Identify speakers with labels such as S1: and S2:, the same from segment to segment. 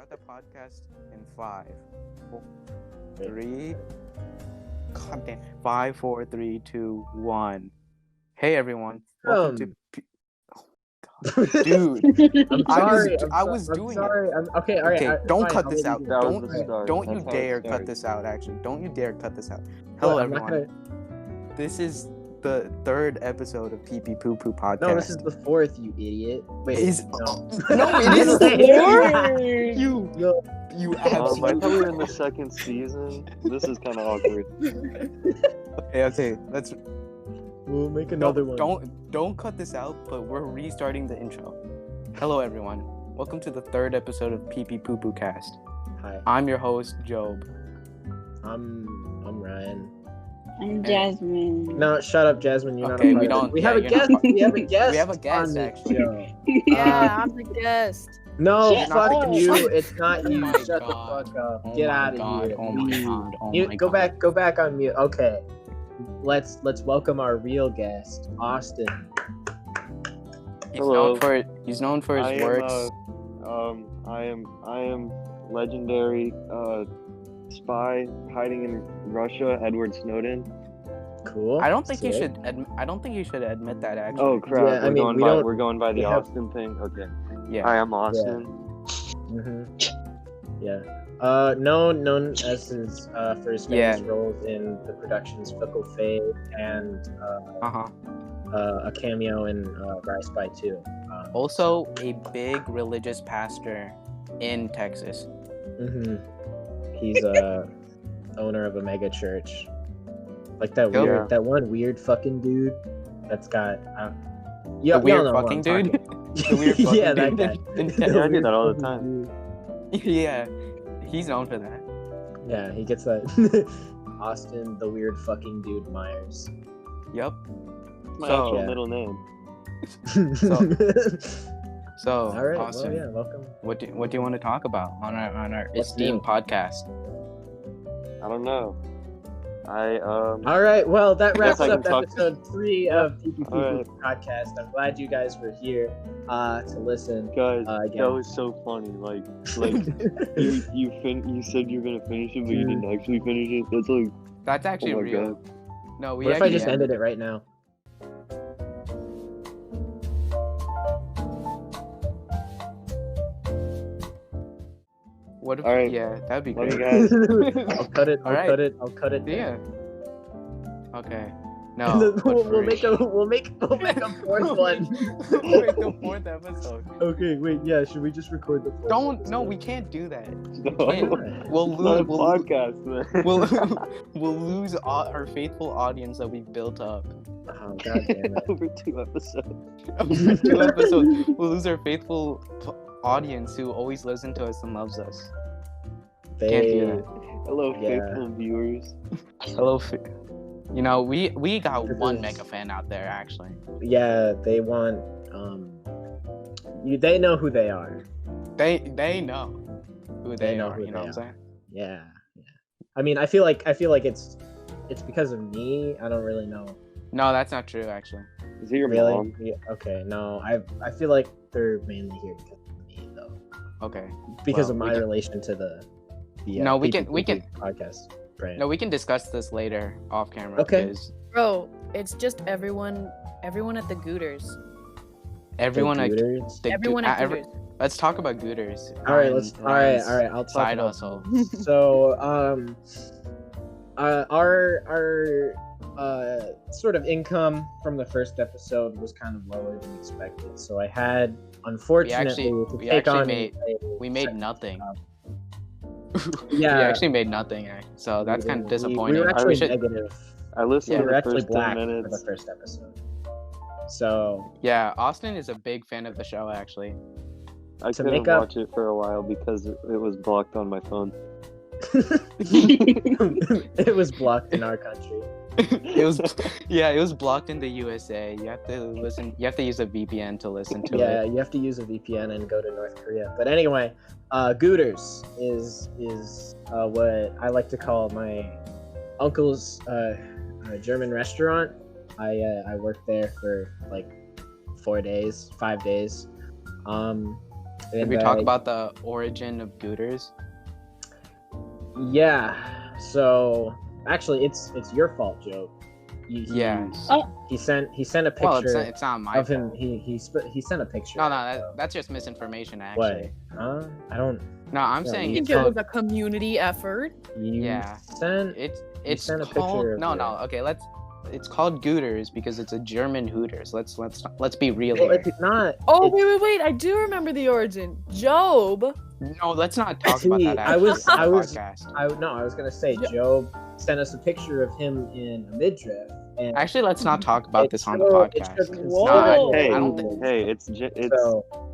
S1: start the podcast in 5, 4, 3. God damn. 5, 4, 3, 2, 1. Hey everyone, welcome to. Oh, God. Dude,
S2: I'm sorry.
S1: I was doing
S2: sorry.
S1: it.
S2: Okay, all right.
S1: Okay, don't
S2: fine,
S1: cut
S2: I'll
S1: this
S2: let
S1: out.
S2: you do
S3: That
S2: it.
S3: was the start.
S1: Don't you
S3: That's how it
S1: dare cut
S3: started.
S1: this out. Actually, don't you dare cut this out.
S2: What,
S1: Hello
S2: I'm not
S1: everyone.
S2: gonna-
S1: This is the 3rd episode of Peepeepoopoo podcast.
S2: No, this is the 4th, you idiot. Wait,
S1: No,
S2: no.
S1: it is the
S2: Fourth.
S1: 4th.
S2: No.
S1: You
S3: I thought we
S1: absolute.
S3: were in the second season. This is kind of awkward.
S1: Okay. Let's.
S2: We'll make another one.
S1: Don't cut this out. But we're restarting the intro. Hello everyone. Welcome to the 3rd episode of Peepeepoopoo cast.
S2: Hi,
S1: I'm your host Job.
S2: I'm Ryan.
S4: I'm Jasmine.
S2: No, shut up, Jasmine. You're
S1: Okay,
S2: not
S1: we
S2: a part
S1: don't-
S2: of it. We
S1: yeah,
S2: have a
S1: you're not
S2: guest.
S1: part-
S2: We have a guest.
S1: We have a guest,
S2: on the
S1: actually.
S2: show.
S5: Yeah, I'm the guest.
S2: No,
S4: Shut
S2: fuck
S4: up.
S2: you. It's not
S1: Oh
S2: you.
S1: my
S2: Shut
S1: God.
S2: the fuck up.
S1: Oh
S2: Get
S1: my
S2: out of
S1: God,
S2: here.
S1: oh my
S2: Leave.
S1: God, oh
S2: You-
S1: my
S2: go
S1: God.
S2: Go back on mute. Okay. Let's welcome our real guest, Austin.
S3: Hello.
S1: He's known for his
S3: I
S1: works.
S3: I am legendary spy hiding in Russia, Edward Snowden.
S2: Cool.
S1: I don't think you
S2: Sick.
S1: should. I don't think you should admit that. Actually.
S3: Oh crap!
S2: Yeah, I mean,
S3: we're going by the
S2: we have-
S3: Austin thing. Okay.
S1: Yeah.
S3: Hi, I'm Austin.
S2: Yeah. Known as his for his famous roles in the productions Fickle Fate and a cameo in Rise by 2.
S1: Also, a big religious pastor in Texas.
S2: He's owner of a mega church, like that
S1: Yep.
S2: weird, that one weird fucking dude that's got.
S1: The
S2: Y'all
S1: weird
S2: know who
S1: fucking
S2: I'm
S1: dude.
S2: talking.
S1: The weird fucking
S2: Yeah, that
S1: dude.
S2: guy.
S1: in
S3: Yeah, I
S1: Texas.
S3: do that all the
S2: Fucking
S3: time.
S2: dude.
S1: Yeah, he's known for that.
S2: Yeah, he gets that. Austin, the weird fucking dude Myers.
S1: Yep.
S3: My
S1: So-
S3: actual
S2: Yeah.
S3: middle name.
S1: So,
S2: All right.
S1: Austin,
S2: Well, yeah. Welcome.
S1: what do you want to talk about on our
S2: What's
S1: esteemed
S2: new?
S1: podcast?
S3: I don't know.
S2: All right. Well, that wraps
S3: I can
S2: up
S3: talk-
S2: episode 3 of Peepeepoopoo
S3: All right.
S2: podcast. I'm glad you guys were here to listen.
S3: Guys,
S2: Again.
S3: that was so funny. Like you said you're gonna finish it, but you didn't actually finish it. That's like,
S1: That's actually
S3: oh my
S1: real.
S3: God.
S1: No, we
S2: What if I
S1: actually
S2: just ended it right now?
S1: What if?
S3: All right.
S1: Yeah, that'd be
S3: Love
S1: great.
S3: you guys.
S2: I'll cut it.
S1: All right.
S2: I'll cut it.
S1: Yeah.
S2: down.
S1: Okay. No. but
S2: we'll
S1: for
S2: make
S1: real.
S2: a 4th one.
S1: We'll make the 4th episode.
S2: Okay. Wait. Yeah. Should we just record the 4th?
S1: Don't. No, we can't do that.
S3: No,
S1: Can't. We'll
S3: it's not a
S1: lose. We'll, lose-
S3: podcast, man.
S1: we'll lose our faithful audience that we've built up.
S2: Oh, God damn it.
S3: Over 2 episodes.
S1: Over 2 episodes, we'll lose our faithful audience who always listen to us and loves us. Can't do that.
S3: Hello,
S2: Yeah.
S3: faithful viewers.
S1: Hello, you know we got
S2: This
S1: one
S2: is-
S1: mega fan out there actually.
S2: Yeah. They want. They know who they are.
S1: They know who they
S2: know
S1: are.
S2: who
S1: You know
S2: they
S1: what I'm saying?
S2: Yeah. I mean, I feel like it's because of me. I don't really know.
S1: No, that's not true actually.
S3: Is it your
S2: Really?
S3: mom?
S2: Yeah, okay. No, I feel like they're mainly here because of me, though.
S1: Okay.
S2: Because
S1: Well,
S2: of
S1: we
S2: my
S1: can-
S2: relation to the
S1: No, we can-
S2: podcast brand.
S1: No, we can discuss this later off camera.
S2: Okay.
S1: Because
S5: Bro, it's just everyone at the Gooters.
S1: everyone
S2: The
S1: at
S2: Gooters?
S1: the
S5: Everyone at
S1: every-
S5: Gooters.
S1: Let's talk about Gooters.
S2: All right,
S1: Ryan's-
S2: all right.
S1: Ryan's
S2: I'll talk
S1: Side
S2: about
S1: hustle.
S2: So, our sort of income from the first episode was kind of lower than expected. So I had, unfortunately, to
S1: we
S2: take
S1: actually
S2: on.
S1: made-
S2: a
S1: We made
S2: second
S1: nothing.
S2: job.
S1: We
S2: Yeah,
S1: actually made nothing. So that's kind of disappointing.
S2: We were
S3: I
S2: actually
S3: should-
S2: negative.
S3: I listened
S2: We
S3: to
S2: were
S3: the
S2: actually
S3: first 10
S2: black for the
S3: minutes.
S2: first episode. So
S1: Yeah, Austin is a big fan of the show actually.
S3: I
S2: to
S3: couldn't
S2: make up-
S3: watch it for a while because it was blocked on my phone.
S2: it was blocked in our country.
S1: It was blocked in the USA. You have to use a VPN to listen to
S2: Yeah,
S1: it.
S2: you have to use a VPN and go to North Korea. But anyway, Gooters is what I like to call my uncle's German restaurant. I worked there for like 5 days.
S1: Did we talk about the origin of Gooters?
S2: Yeah. So actually, it's your fault, Joe. He sent a picture.
S1: Well, it's not my
S2: of him.
S1: fault.
S2: He sent a picture.
S1: No, that's just misinformation, actually.
S2: What? Huh? I don't.
S1: No, I'm saying
S5: I think it was a community effort.
S1: It's
S2: sent a picture.
S1: Okay, it's called Gooters because it's a German Hooters. Let's be real
S2: Well,
S1: here.
S2: it's not.
S5: Oh, wait! I do remember the origin. Job.
S1: No, let's not talk about that.
S2: I was
S1: podcast.
S2: gonna say Job sent us a picture of him in a midriff. And
S1: actually, let's not talk about this on the podcast.
S5: Whoa.
S3: Hey, it's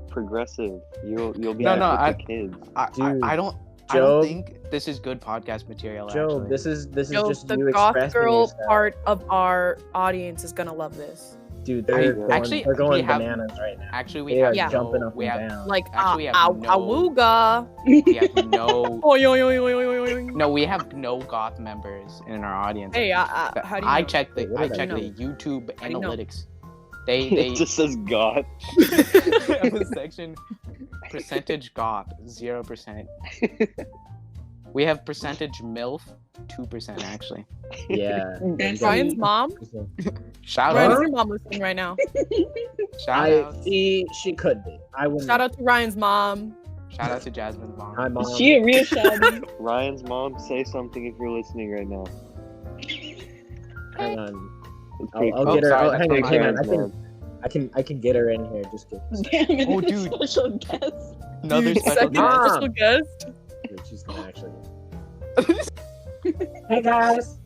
S3: progressive. You'll be with the kids.
S1: I don't think this is good podcast material.
S2: Job, this is
S5: Job,
S2: just
S5: the
S2: you
S5: goth
S2: expressing
S5: girl
S2: yourself.
S5: part of our audience is gonna love this.
S2: Dude, they're going
S1: have,
S2: bananas right now.
S1: Actually, we have
S2: jumping up
S1: we
S2: and
S1: have
S2: down.
S5: Like
S1: awooga. We have no.
S5: Oy, oy, oy, oy, oy, oy.
S1: No, we have no goth members in our audience.
S5: Hey, how do you know?
S1: I checked the
S5: know?
S1: YouTube
S5: How do you know?
S1: analytics. They
S3: It just says goth.
S1: have a section percentage goth 0%. We have percentage MILF 2% actually.
S2: Yeah.
S5: Ryan's mom.
S1: Shout
S5: Ryan's
S1: out.
S5: your mom listening right now.
S1: Shout out.
S2: She could be. I wouldn't.
S5: Shout out to Ryan's mom.
S1: Shout out to Jasmine's mom.
S2: Hi, mom.
S4: Is she a real shabby?
S3: Ryan's mom, say something if you're listening right now.
S2: Hang on.
S3: It's pretty
S2: I'll
S3: cool.
S2: get her.
S1: sorry,
S2: Hang on.
S3: Ryan's mom.
S2: I can get her in here. Just give me a second.
S4: Damn it,
S1: Oh,
S4: another
S1: dude.
S4: special guest.
S1: Another special
S5: Second
S1: guest.
S5: special guest.
S2: Dude, she's not actually.
S6: Hey guys.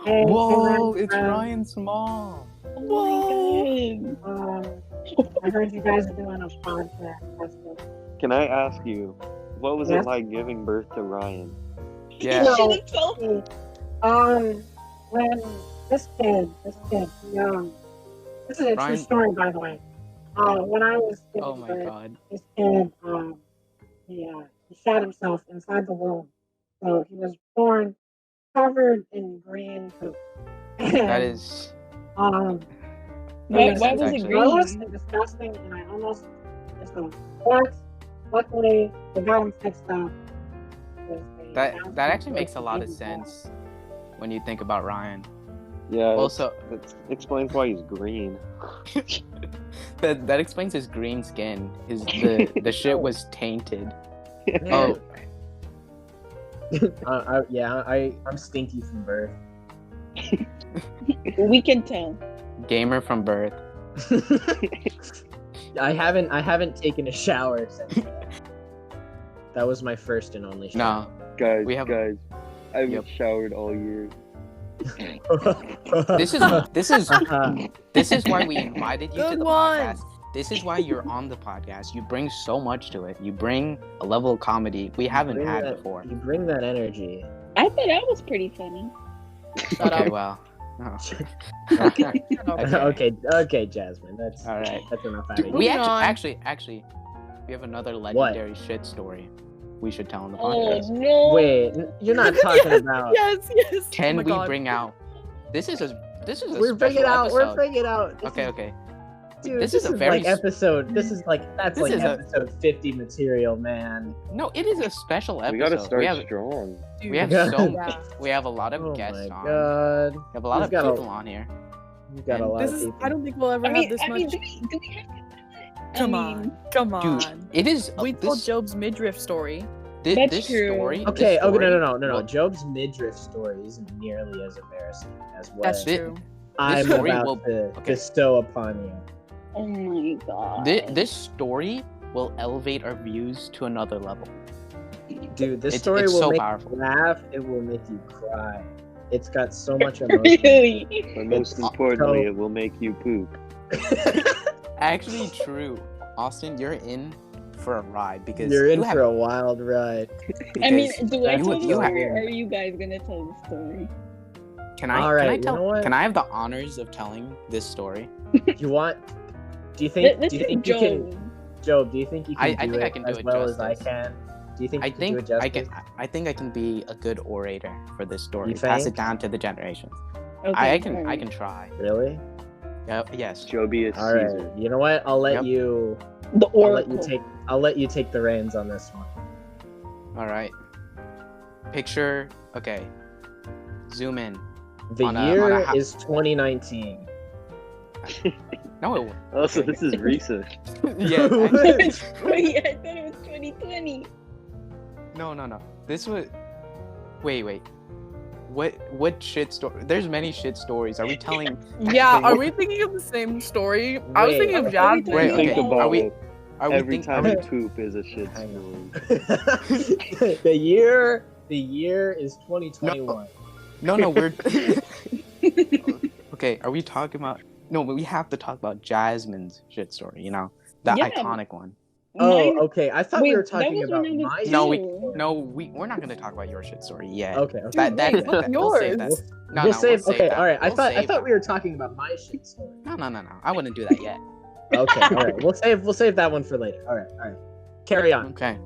S6: Hey,
S1: Whoa,
S6: hey,
S1: it's Ryan's mom.
S4: Whoa.
S6: I heard you guys are doing a podcast. That's good.
S3: Can I ask you, what was
S6: Yes?
S3: it like giving birth to Ryan?
S1: Yeah.
S6: No.
S4: Should've told me.
S6: When this kid, young. This is a
S1: Ryan-
S6: true story, by the way. When I was giving
S1: Oh my
S6: birth,
S1: god.
S6: this kid, he shot himself inside the womb. So he was born covered in green poop.
S1: That is.
S6: Why
S4: Why
S1: makes
S4: was
S1: sense,
S4: it
S1: actually.
S6: gross
S4: green?
S6: and disgusting, and I almost just but luckily they got him fixed up.
S1: That actually makes a lot of sense when you think about Ryan.
S3: Yeah.
S1: Also,
S3: that explains why he's green.
S1: that explains his green skin. The shit was tainted. Oh,
S2: I'm stinky from birth.
S4: We can tell.
S1: gamer from birth.
S2: I haven't taken a shower since. That was my first and only shower.
S3: Guys,
S1: We have-
S3: guys, I haven't
S1: Yep.
S3: showered all year.
S1: This is why we invited you to
S5: Good
S1: the
S5: one.
S1: podcast. This is why you're on the podcast. You bring so much to it. You bring a level of comedy we haven't
S2: Bring
S1: had
S2: that-
S1: before.
S2: You bring that energy.
S4: I thought that was pretty funny.
S5: Shut
S1: Okay,
S5: up.
S1: well. Oh.
S2: Okay, Jasmine. That's
S1: All right.
S2: That's enough out of
S1: We
S2: you.
S5: Moving on.
S1: actually, we have another legendary shit story we should tell on the
S4: Oh
S1: podcast.
S4: no!
S2: Wait, you're not talking about.
S5: Yes.
S1: Can
S5: Oh my
S1: we
S5: God.
S1: bring out? This is a
S2: We're bringing
S1: special
S2: out. We're
S1: episode.
S2: bringing out.
S1: Okay.
S2: Dude,
S1: This
S2: this
S1: is a
S2: is
S1: very
S2: like episode. This is like
S1: This is a-
S2: episode 50 material, man.
S1: No, it is a special episode.
S3: We gotta start
S1: we have
S3: strong.
S1: we have
S2: Yeah.
S1: so
S5: Yeah.
S1: we have a lot of
S2: Oh
S1: guests
S2: my
S1: on.
S2: god,
S1: We have a lot
S2: We've
S1: of
S2: got a-
S1: people on here.
S2: you got a lot
S5: This
S2: of
S5: is.
S2: people.
S5: I don't think we'll ever have this much.
S4: do we have to do it?
S5: Come on.
S1: Dude, it is
S5: We told
S1: this,
S5: Job's midriff story.
S4: That's
S1: this
S4: true.
S1: story.
S2: Okay,
S1: this
S2: okay,
S1: story,
S2: no.
S1: well,
S2: Job's midriff story isn't nearly as embarrassing as what
S5: That's
S1: Thi-
S5: true.
S2: I'm
S1: story
S2: about
S1: will-
S2: to
S1: okay.
S2: bestow upon you.
S4: Oh my god.
S1: This story will elevate our views to another level.
S2: Dude, this
S1: It's-
S2: story
S1: it's
S2: will
S1: so
S2: make
S1: powerful.
S2: you laugh. It will make you cry. It's got so much emotion.
S4: Really?
S3: But most
S2: It's
S3: importantly,
S2: so-
S3: it will make you poop.
S1: Actually, true. Austin, you're in for a ride because
S2: You're in
S1: you have,
S2: for a wild ride.
S4: I mean,
S1: because
S4: do I
S1: you-
S4: tell the
S1: you have-
S4: story or are you guys gonna tell the story?
S1: Can I?
S2: All
S1: can I
S2: right, you
S1: tell?
S2: know what?
S1: Can I have the honors of telling this story?
S2: You want? Do you think?
S4: Let's
S2: Do you
S4: say
S2: think you
S4: Joe.
S2: can? Job, do you think you can
S1: I
S2: do
S1: think
S2: it
S1: I can do
S2: as
S1: it
S2: well as I
S1: justice.
S2: can? Do you think
S1: I
S2: you can
S1: think
S2: do it
S1: I
S2: justice?
S1: can. I think I can be a good orator for this story.
S2: You
S1: Pass it
S2: think?
S1: down to the generations.
S4: Okay,
S1: I can. I
S4: alright.
S1: can try.
S2: Really?
S1: Yes.
S3: Joby is
S2: All right.
S3: Caesar.
S2: You know what? I'll let
S1: Yep.
S2: you.
S4: The
S2: I'll let you take the reins on this one.
S1: All right. Picture. Okay. Zoom in.
S2: The year is 2019.
S1: No, it.
S3: Oh, so this is recent.
S1: Yeah.
S4: Wait, I thought it was 2020.
S1: No. This was. Wait. What shit story? There's many shit stories. Are we telling?
S5: Yeah, are we thinking of the same story? I was thinking of Jazz.
S1: Wait, okay.
S3: Think about
S1: Are we?
S3: it.
S1: Are we
S3: Every time
S1: are
S3: you
S1: we-
S3: poop is a shit story.
S2: The year is 2021.
S1: No, we're. Okay, are we talking about? No, but we have to talk about Jasmine's shit story. You know, the
S4: Yeah.
S1: iconic one.
S2: Oh, okay. I thought we
S4: Wait,
S2: were
S4: that
S2: talking
S4: was
S2: about
S4: when I was
S2: my.
S4: two.
S1: We're not gonna talk about your shit story yet.
S2: Okay.
S1: That we'll save that.
S5: Yours?
S1: No,
S2: We'll save.
S1: we'll
S2: Okay.
S1: that.
S2: All right.
S1: We'll
S2: I
S1: save
S2: thought
S1: that.
S2: we were talking about my shit story.
S1: No. I wouldn't do that yet.
S2: Okay. All right. We'll save that one for later. All right. Carry on.
S1: Okay.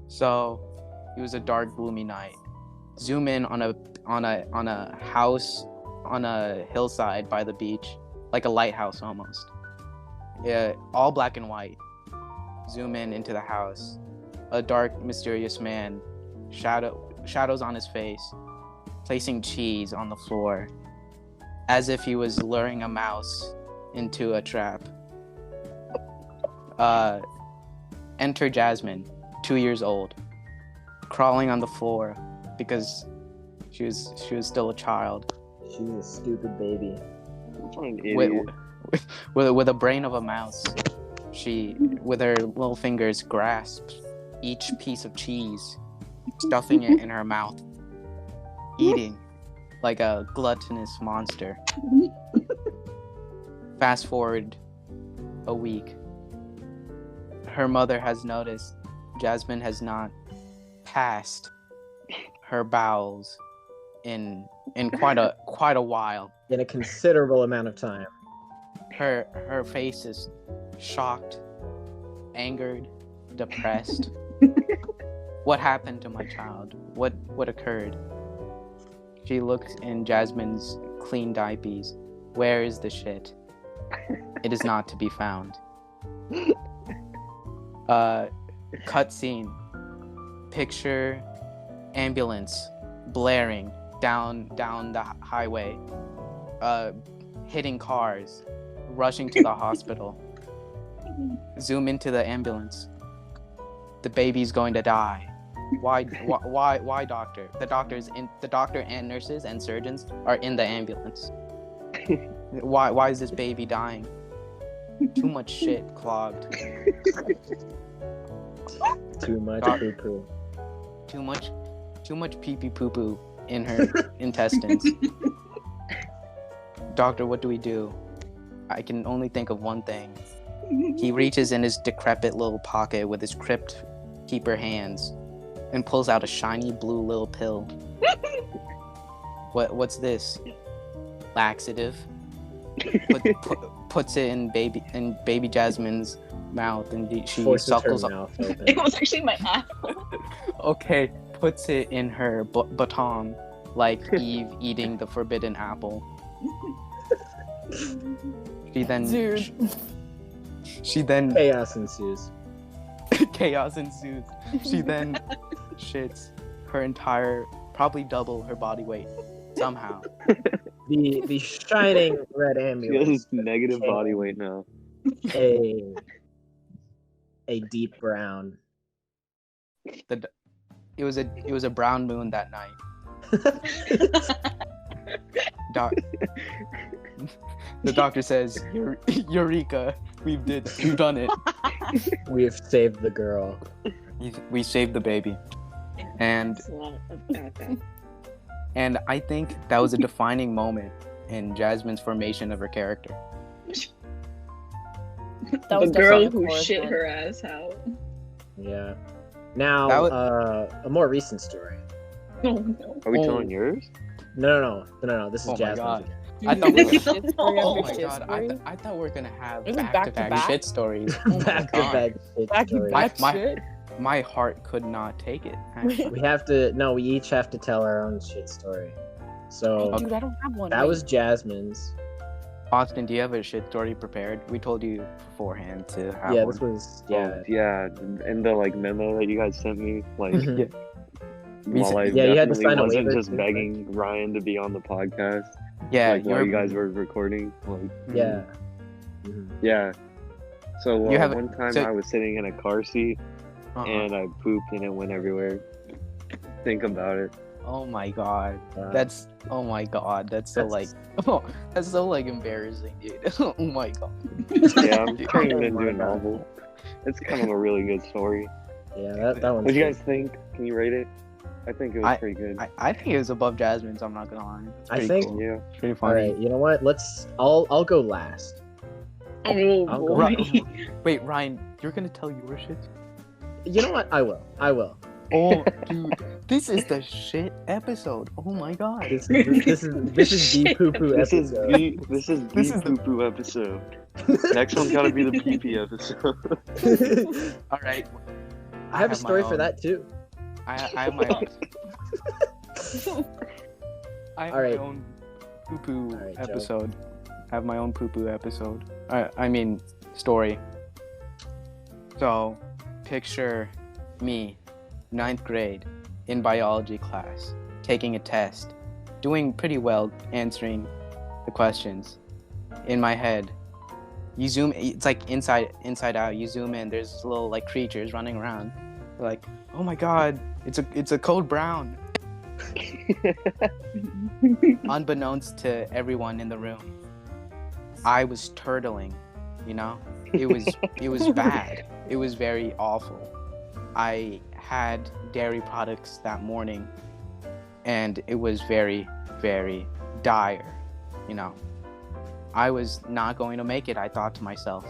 S1: So, it was a dark, gloomy night. Zoom in on a house on a hillside by the beach, like a lighthouse almost. Yeah, all black and white. Zoom in into the house. A dark, mysterious man, shadows on his face, placing cheese on the floor, as if he was luring a mouse into a trap. Enter Jasmine, 2 years old, crawling on the floor because she was still a child.
S2: She's a stupid baby.
S3: What an idiot.
S1: With a brain of a mouse, she, with her little fingers, grasps each piece of cheese, stuffing it in her mouth, eating like a gluttonous monster. Fast forward a week. Her mother has noticed Jasmine has not passed her bowels in quite a while.
S2: In a considerable amount of time.
S1: Her face is shocked, angered, depressed. What happened to my child? What occurred? She looks in Jasmine's clean diapers. Where is the shit? It is not to be found. Cut scene. Picture ambulance blaring down the highway, hitting cars, rushing to the hospital. Zoom into the ambulance. The baby's going to die. Why, doctor? The doctor and nurses and surgeons are in the ambulance. Why is this baby dying? Too much shit clogged.
S2: Too much poo-poo.
S1: Too much Peepeepoopoo in her intestines. Doctor, what do we do? I can only think of one thing. He reaches in his decrepit little pocket with his crypt keeper hands and pulls out a shiny blue little pill. What's this? Laxative. Puts it in baby Jasmine's mouth, and she suckles up.
S4: It was actually my apple.
S1: Okay, puts it in her baton, like Eve eating the forbidden apple. She then
S2: chaos ensues.
S1: Chaos ensues. She then shits her entire, probably double her body weight somehow.
S2: The shining red ambulance.
S3: She has negative body weight now.
S2: A deep brown.
S1: It was a brown moon that night. The doctor says, "Eureka! We've done it.
S2: We have saved the girl.
S1: We saved the baby." And I think that was a defining moment in Jasmine's formation of her character.
S5: That was
S4: the girl
S5: definitely
S4: who
S5: a
S4: shit
S5: chorus
S4: her ass out.
S2: Yeah. Now, a more recent story.
S4: Oh no.
S3: Are we telling yours?
S2: No. This is
S1: Oh my
S2: Jasmine's.
S1: god.
S5: one.
S1: I thought we were
S5: Shit story
S1: Oh
S5: after
S1: my
S5: shit
S1: god,
S5: story?
S1: I thought we were gonna have
S5: Isn't it
S1: back-to-back
S5: back-to-back?
S1: shit stories. Oh my
S2: Back to
S1: god.
S2: back shit
S5: Back to
S2: stories.
S5: back
S1: My-
S5: shit.
S1: My heart could not take it. Actually.
S2: We have to. No, we each have to tell our own shit story. So
S5: Dude, I don't have one.
S2: that
S5: Wait.
S2: was Jasmine's.
S1: Austin, do you have a shit story prepared? We told you beforehand to have
S2: Yeah,
S1: one.
S2: this was
S3: In the like memo that you guys sent me, like
S2: Mhm.
S1: Yeah.
S3: while I
S2: Yeah, you had to
S3: definitely
S2: sign a
S3: wasn't
S2: waiver
S3: just
S2: too,
S3: begging Ryan to be on the podcast,
S1: Yeah,
S3: like while you guys were recording, like
S2: Yeah. Mhm.
S3: yeah. So
S1: You have-
S3: one time
S1: so-
S3: I was sitting in a car seat and I pooped and it went everywhere. Think about it.
S1: Oh my god.
S2: Wow.
S1: That's oh my god. That's so like oh that's so like embarrassing, dude. Oh my god.
S3: Yeah, I'm turning it
S2: Oh
S3: into
S2: my
S3: a
S2: God.
S3: novel. It's kind of a really good story.
S2: Yeah, that one's
S3: What do you
S2: good.
S3: guys think? Can you rate it? I think it was pretty good.
S1: I think it was above Jasmine's, I'm not gonna lie. It's
S2: I
S1: pretty
S2: think-
S1: cool.
S3: Yeah.
S1: It's pretty
S2: All
S1: funny.
S2: right, you know what? I'll go last.
S4: Oh
S2: I'll go
S4: boy.
S1: Wait, Ryan, you're gonna tell your shit?
S2: You know what? I will.
S1: Oh dude, this is the shit episode. Oh my god.
S2: This is the Poopoo
S3: This is
S2: episode.
S3: the Poopoo episode. Next one's gotta be the PP episode.
S1: Alright.
S2: I have a
S1: my
S2: story for
S1: own.
S2: that too.
S1: I have my own. I have
S2: Alright.
S1: my own poo-poo
S2: Alright, Joe.
S1: episode. I have my own poo-poo episode. I mean, story. So, picture me, 9th grade, in biology class, taking a test, doing pretty well answering the questions. In my head, you zoom, it's like inside out, you zoom in, there's little like creatures running around. Like, oh my god, it's a code brown. Unbeknownst to everyone in the room, I was turtling, you know? It was bad. It was very awful. I had dairy products that morning and it was very, very dire, you know? I was not going to make it, I thought to myself.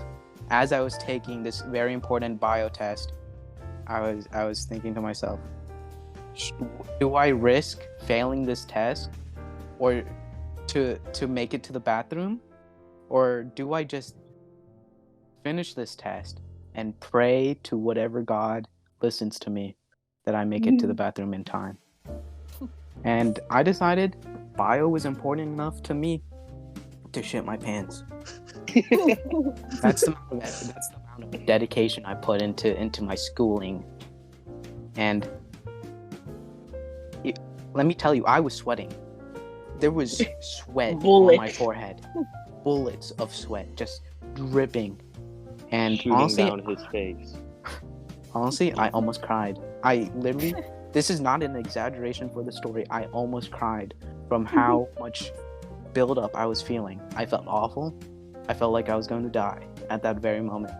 S1: As I was taking this very important bio test, I was thinking to myself, do I risk failing this test or to make it to the bathroom? Or do I just finish this test and pray to whatever God listens to me that I make it to the bathroom in time? And I decided bio was important enough to me to shit my pants. That's the amount of dedication I put into my schooling. And let me tell you, I was sweating. There was sweat on my forehead. Bullets of sweat just dripping. And
S3: shooting
S1: honestly,
S3: down his face.
S1: Honestly, I almost cried. I literally, this is not an exaggeration for the story. I almost cried from how much buildup I was feeling. I felt awful. I felt like I was going to die at that very moment.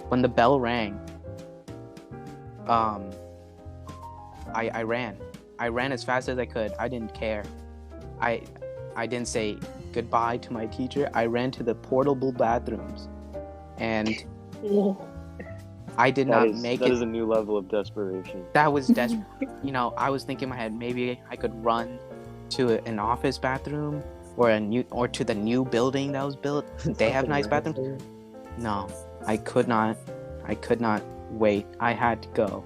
S1: When the bell rang, I ran. I ran as fast as I could. I didn't care. I didn't say goodbye to my teacher. I ran to the portable bathrooms, and I did not make it.
S3: That is a new level of desperation.
S1: That was desperate. You know, I was thinking in my head, maybe I could run to an office bathroom or to the new building that was built. They have nice bathrooms. No, I could not wait. I had to go.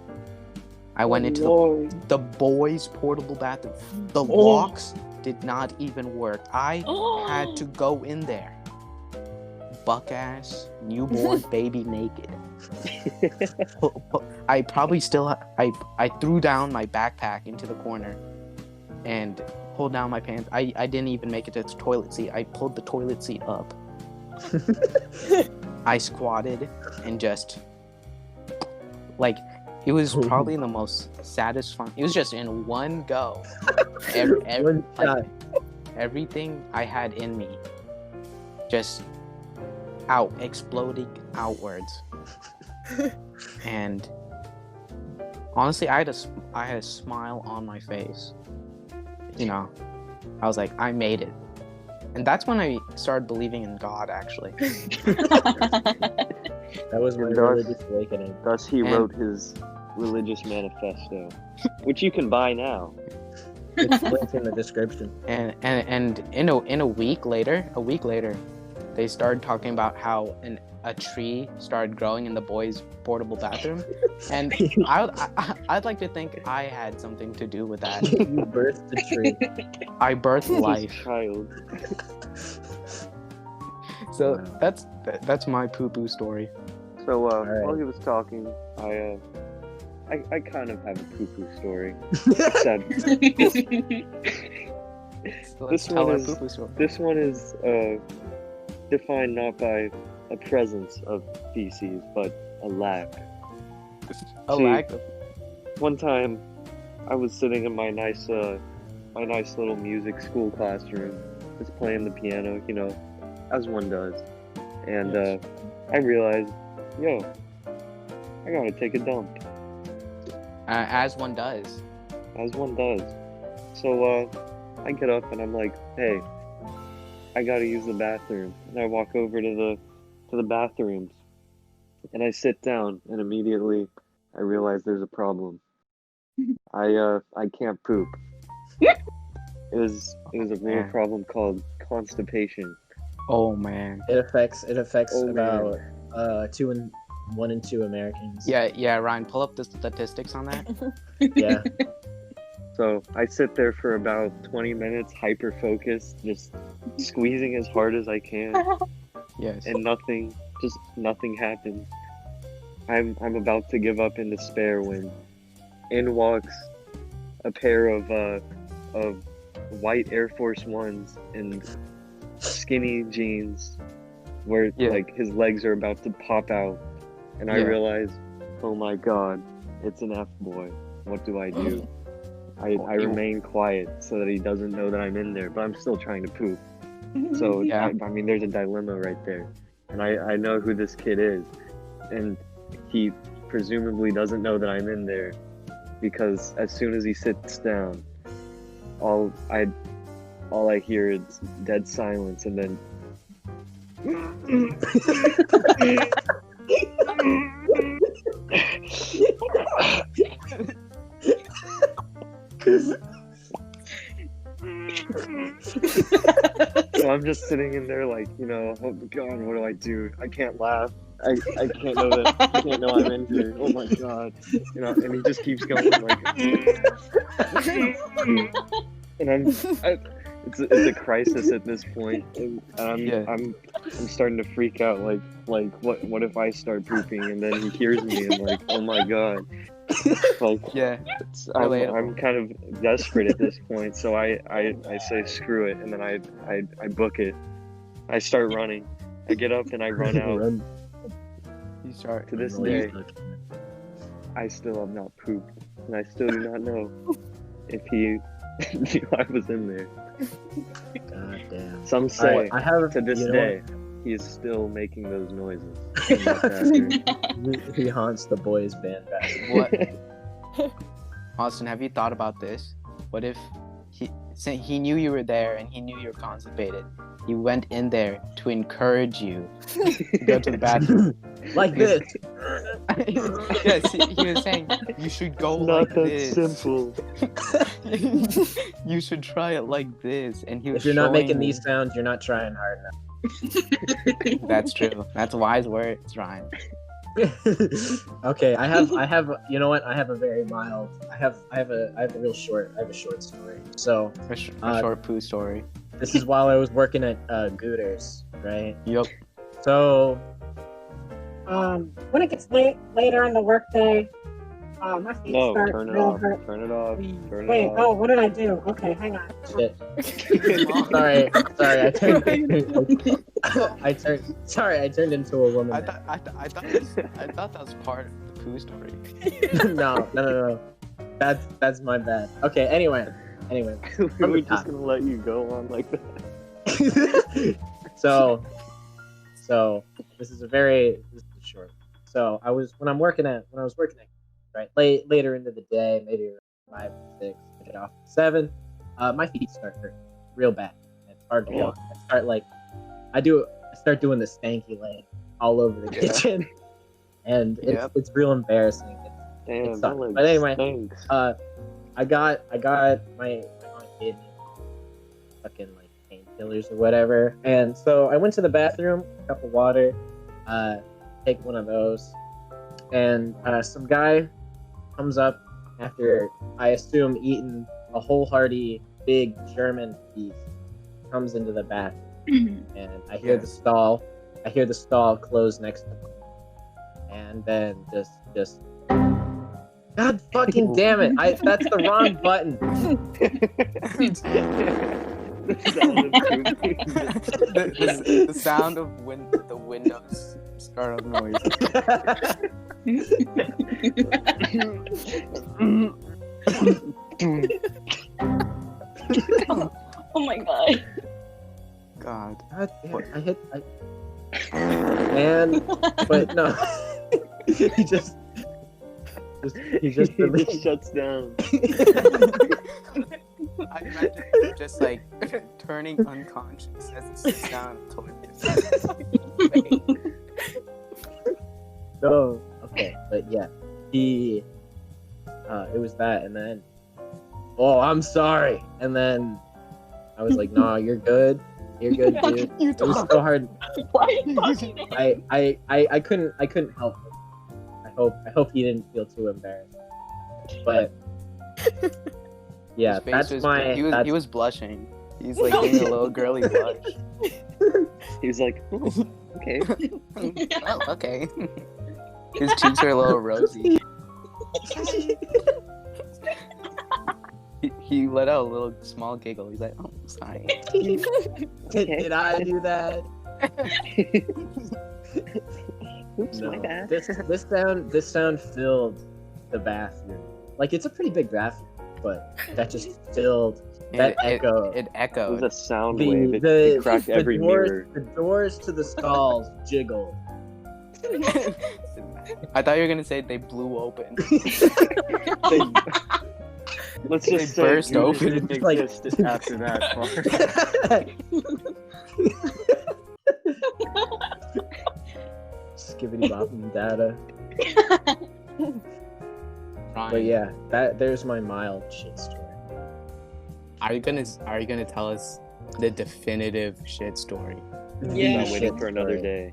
S1: I went into the boys' portable bathroom. The locks did not even work. I had to go in there. Buck ass, newborn baby naked. I probably still I threw down my backpack into the corner and pulled down my pants. I didn't even make it to the toilet seat. I pulled the toilet seat up. I squatted and just like it was probably the most satisfying. It was just in one go. Everything I had in me just exploding outwards. And honestly, I had a smile on my face. You know, I was like, I made it. And that's when I started believing in God, actually.
S2: That was my religious awakening.
S3: Thus he wrote his religious manifesto, which you can buy now.
S2: It's linked in the description.
S1: And in a week later, they started talking about how a tree started growing in the boys' portable bathroom, and I'd like to think I had something to do with that.
S2: You birthed the tree.
S1: I birthed life.
S3: Child.
S1: So
S2: Wow.
S1: that's my poo-poo story.
S3: So
S2: Alright.
S3: while he was talking, I kind of have a poo-poo story. Except
S1: Let's tell
S3: one
S1: our
S3: is-
S1: poo-poo story.
S3: this one is defined not by a presence of feces, but a lack.
S1: A
S3: See,
S1: lack of
S3: One time, I was sitting in my nice little music school classroom, just playing the piano, as one does. And
S1: Yes.
S3: I realized, yo, I gotta take a dump,
S1: as one does.
S3: as one does. So I get up and I'm like, hey, I gotta use the bathroom. And I walk over to the bathrooms, and I sit down, and immediately I realize there's a problem. I can't poop. It was a real
S1: Man.
S3: problem called constipation.
S1: Oh man.
S2: It affects
S3: Oh,
S2: about 1 in 2 Americans.
S1: Yeah, Ryan, pull up the statistics on that.
S2: Yeah.
S3: So I sit there for about 20 minutes, hyper focused, just squeezing as hard as I can,
S1: Yes.
S3: and nothing happens. I'm about to give up in despair when in walks a pair of white Air Force Ones and skinny jeans, where
S1: Yeah.
S3: like his legs are about to pop out, and I
S1: Yeah.
S3: realize, oh my god, it's an F boy. What do I do? I
S1: you-
S3: remain quiet so that he doesn't know that I'm in there, but I'm still trying to poop. So
S1: Yeah.
S3: I mean, there's a dilemma right there, and I know who this kid is, and he presumably doesn't know that I'm in there, because as soon as he sits down, all I hear is dead silence, and then so I'm just sitting in there like, oh god, what do I do? I can't laugh. I can't know that I can't know I'm in here. Oh my god. And he just keeps going like and it's a crisis at this point, and I'm starting to freak out like what if I start pooping and then he hears me and like, oh my god. Like
S1: Yeah.
S3: I'm kind of desperate at this point, so I say screw it, and then I book it. I start running. I get up and I run out.
S1: You start.
S3: To this day, I still have not pooped, and I still do not know if he knew I was in there.
S2: God damn.
S3: Some say
S2: I have
S3: to this
S2: you know
S3: day he is still making those noises. In that bathroom.
S2: what? He haunts the boys' band bathroom.
S1: What? Austin, have you thought about this? What if he knew you were there and he knew you were constipated? He went in there to encourage you to go to the bathroom.
S2: Like this.
S1: Yes, he was saying you should go
S3: Not
S1: like
S3: that
S1: this.
S3: simple.
S1: You should try it like this, and he was.
S2: If you're not making
S1: showing
S2: these
S1: me-
S2: sounds, you're not trying hard
S1: That's true. That's wise words, Ryan.
S2: enough. Okay, I have you know what? I have a very mild I have a real short short story. So
S1: A short poo story.
S2: this is while I was working at Gooters, right?
S1: Yup.
S2: So
S6: when it gets later in the workday, my feet
S3: No,
S6: start
S3: turn it
S6: real
S3: off.
S6: hurt.
S3: Turn it off. Turn
S6: Wait,
S3: it
S6: oh,
S3: off.
S6: what did I do? Okay, hang on.
S2: shit. Sorry, I turned into a woman.
S1: I thought that was part of the poo story.
S2: No. That's my bad. Okay, anyway.
S3: We're just gonna let you go on like that.
S2: So this is short. So when I was working at right later into the day, maybe 5 6, I get off at 7. My feet start hurting real bad. It's hard to walk. I start doing the stanky leg all over the kitchen, and it's real embarrassing.
S3: Damn,
S2: It sucks.
S3: that leg
S2: But anyway,
S3: stinks.
S2: I got my aunt gave me fucking like painkillers or whatever, and so I went to the bathroom, a cup of water, take one of those, and some guy comes up after I assume eating a wholehearty big German beef, comes into the bathroom, and I hear the stall. I hear the stall close next to me, and then just. God fucking damn it! That's the wrong button.
S1: The sound of the windows startle noise.
S4: Oh my god.
S1: God.
S2: God damn, and but no, he just
S3: He shuts down.
S1: I imagine him just like turning unconscious as it sits down towards his
S2: No, okay, but yeah, it was that, and then, oh, I'm sorry, and then I was like, nah, you're good, dude. It was so hard.
S4: Why are you talking to him?
S2: I couldn't help it. I hope he didn't feel too embarrassed, but yeah,
S1: His face
S2: that's
S1: was,
S2: my.
S1: He was blushing. He's like getting a little girly blush.
S3: He's like, oh, okay.
S1: Oh, okay. His cheeks are a little rosy. He let out a little small giggle. He's like, "Oh, sorry."
S2: Did I do that?
S3: Oops,
S2: No.
S3: my bad.
S2: This sound filled the bathroom. Like, it's a pretty big bathroom, but that just filled that echo.
S1: It
S3: It was
S1: echoed.
S3: a sound wave. It cracked every mirror.
S2: The doors to the stalls jiggled.
S1: I thought you were gonna say they blew open.
S3: Let's
S1: They
S3: just say
S1: burst
S3: Goonies
S1: open.
S3: didn't
S2: Like-
S3: exist after that part.
S2: Skibbity bopping data.
S1: Ryan,
S2: But yeah, there's my mild shit story.
S1: are you gonna tell us the definitive shit story?
S4: Yeah.
S3: I'm waiting for another day.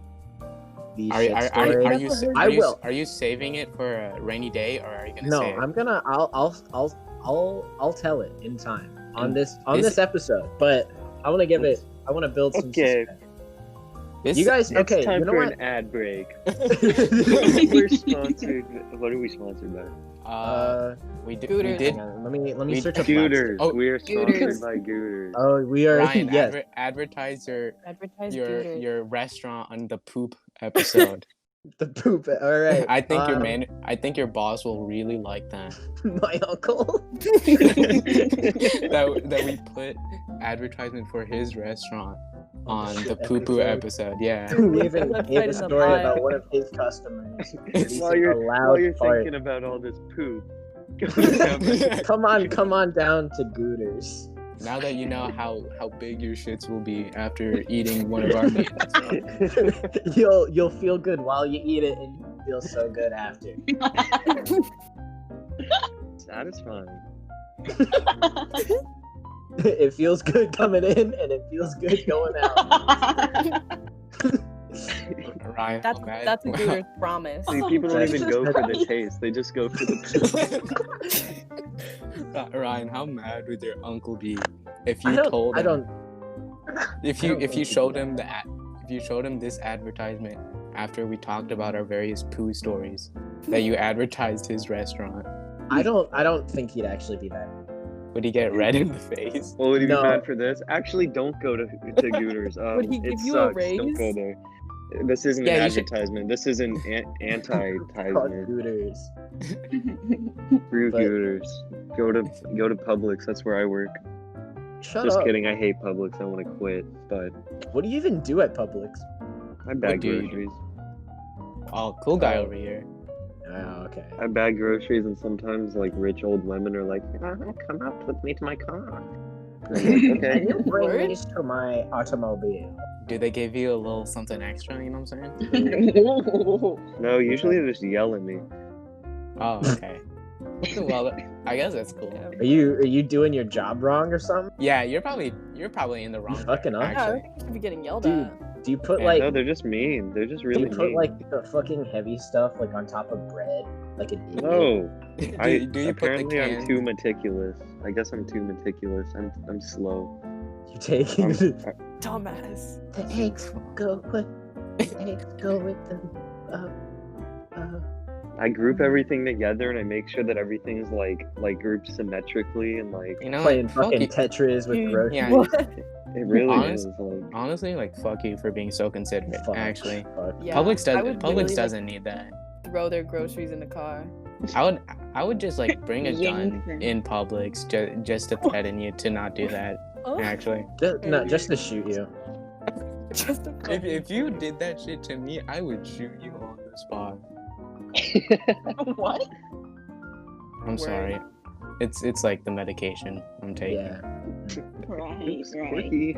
S2: The
S1: Are
S2: shit story. I will.
S1: Are you saving it for a rainy day, or are you gonna
S2: No,
S1: say it?
S2: I'm gonna. I'll tell it in time on this
S1: This-
S2: episode. But I want to give it. I want to build some.
S3: Okay.
S2: suspense.
S1: This,
S2: You guys,
S3: It's
S2: okay?
S3: time
S2: You know
S3: for
S2: what?
S3: an ad break. We're sponsored. What are we sponsored by?
S1: we did.
S5: Gooters.
S1: We did.
S2: Hang on, let me
S1: we-
S2: search up.
S3: Gooters.
S1: Oh,
S3: we are sponsored
S5: Gooters.
S3: by Gooters.
S2: Oh, we are.
S1: Ryan,
S2: Yes.
S1: advertise
S5: Advertise
S1: your
S5: Gooters.
S1: your restaurant on the poop episode.
S2: The poop. All right.
S1: I think I think your boss will really like that.
S2: My uncle.
S1: that we put advertisement for his restaurant on the Poopoo episode. Yeah.
S2: We even
S5: Website
S2: gave
S5: in
S2: a
S5: the
S2: story
S5: bio.
S2: about one of his customers.
S3: while
S2: releasing
S3: you're
S2: a loud
S3: while you're
S2: fart.
S3: thinking about all this poop, go to
S2: Come on down to Gooters.
S1: Now that you know how big your shits will be after eating one of our meals.
S2: You'll feel good while you eat it, and you feel so good after.
S3: satisfying.
S2: It feels good coming in, and it feels good going out.
S1: Ryan,
S5: That's
S1: how bad-
S5: that's a Gooter's promise.
S3: See, people don't even go for the taste; they just go for the poop.
S1: Ryan, how mad would your uncle be if
S2: I
S1: you
S2: don't.
S1: told
S2: I
S1: him
S2: don't.
S1: if
S2: I
S1: you
S2: don't
S1: if you
S2: think
S1: showed
S2: he'd
S1: him if you showed him this advertisement after we talked about our various poo stories that you advertised his restaurant,
S2: I don't think he'd actually be that.
S1: would he get red in the face?
S3: Well, would you
S2: No.
S3: be mad for this? Actually, don't go to Gooters.
S5: Would he
S3: It
S5: give you a
S3: sucks. Don't
S5: raise?
S3: go there. This isn't
S1: Yeah,
S3: an
S1: you should-
S3: advertisement. This is an
S2: Called
S3: anti-advertisement.
S2: Gooters.
S3: Screw
S2: But-
S3: Gooters. Go to Publix. That's where I work.
S2: Shut
S3: Just
S2: up.
S3: kidding. I hate Publix. I want to quit. But
S2: What do you even do at Publix?
S3: I bag
S1: do you do?
S3: groceries.
S1: Oh, cool guy over here.
S2: Oh, okay.
S3: I bag groceries, and sometimes like rich old women are like, "Come up with me to my car." And I'm like, okay.
S2: Can you bring
S5: Word?
S2: these to my automobile?
S1: Do they give you a little something extra? You know what I'm saying?
S3: No, usually they just yell at me.
S1: Oh, okay. Well, I guess that's cool.
S2: Are you doing your job wrong or something?
S1: Yeah, you're probably in the wrong.
S2: fucking up.
S5: Yeah, I
S1: Actually,
S5: think you should be getting yelled
S2: Dude,
S5: at.
S2: Do you put
S1: Yeah,
S2: like
S3: No, they're just mean. They're just
S2: do
S3: really
S2: you put
S3: mean.
S2: like the fucking heavy stuff like on top of bread like an idiot?
S3: No,
S1: do you put the
S3: apparently I'm
S1: can?
S3: too meticulous. I guess I'm too meticulous. I'm slow.
S2: You taking
S3: I'm-
S2: the
S5: Dumbass.
S2: eggs go with the
S3: I group everything together and I make sure that everything's like grouped symmetrically and like
S1: You know
S2: playing
S1: what? Fuck
S2: fucking
S1: you.
S2: Tetris with groceries.
S1: Yeah,
S3: it really
S1: Honest-
S3: is like.
S1: honestly, like fuck you for being so considerate.
S2: Fuck,
S1: Actually,
S2: fuck.
S5: Yeah,
S1: Publix
S5: I would literally,
S1: doesn't need that.
S5: throw their groceries in the car.
S1: I would just like bring a gun
S4: Yank them.
S1: in Publix just to threaten you to not do that.
S5: Oh,
S1: Actually,
S2: Just to shoot you.
S5: just a
S1: if you did that shit to me, I would shoot you on the spot.
S4: What?
S1: I'm
S5: Word.
S1: sorry. It's like the medication I'm taking.
S2: Yeah.
S4: Right,
S3: Oops,
S4: right.
S3: quirky.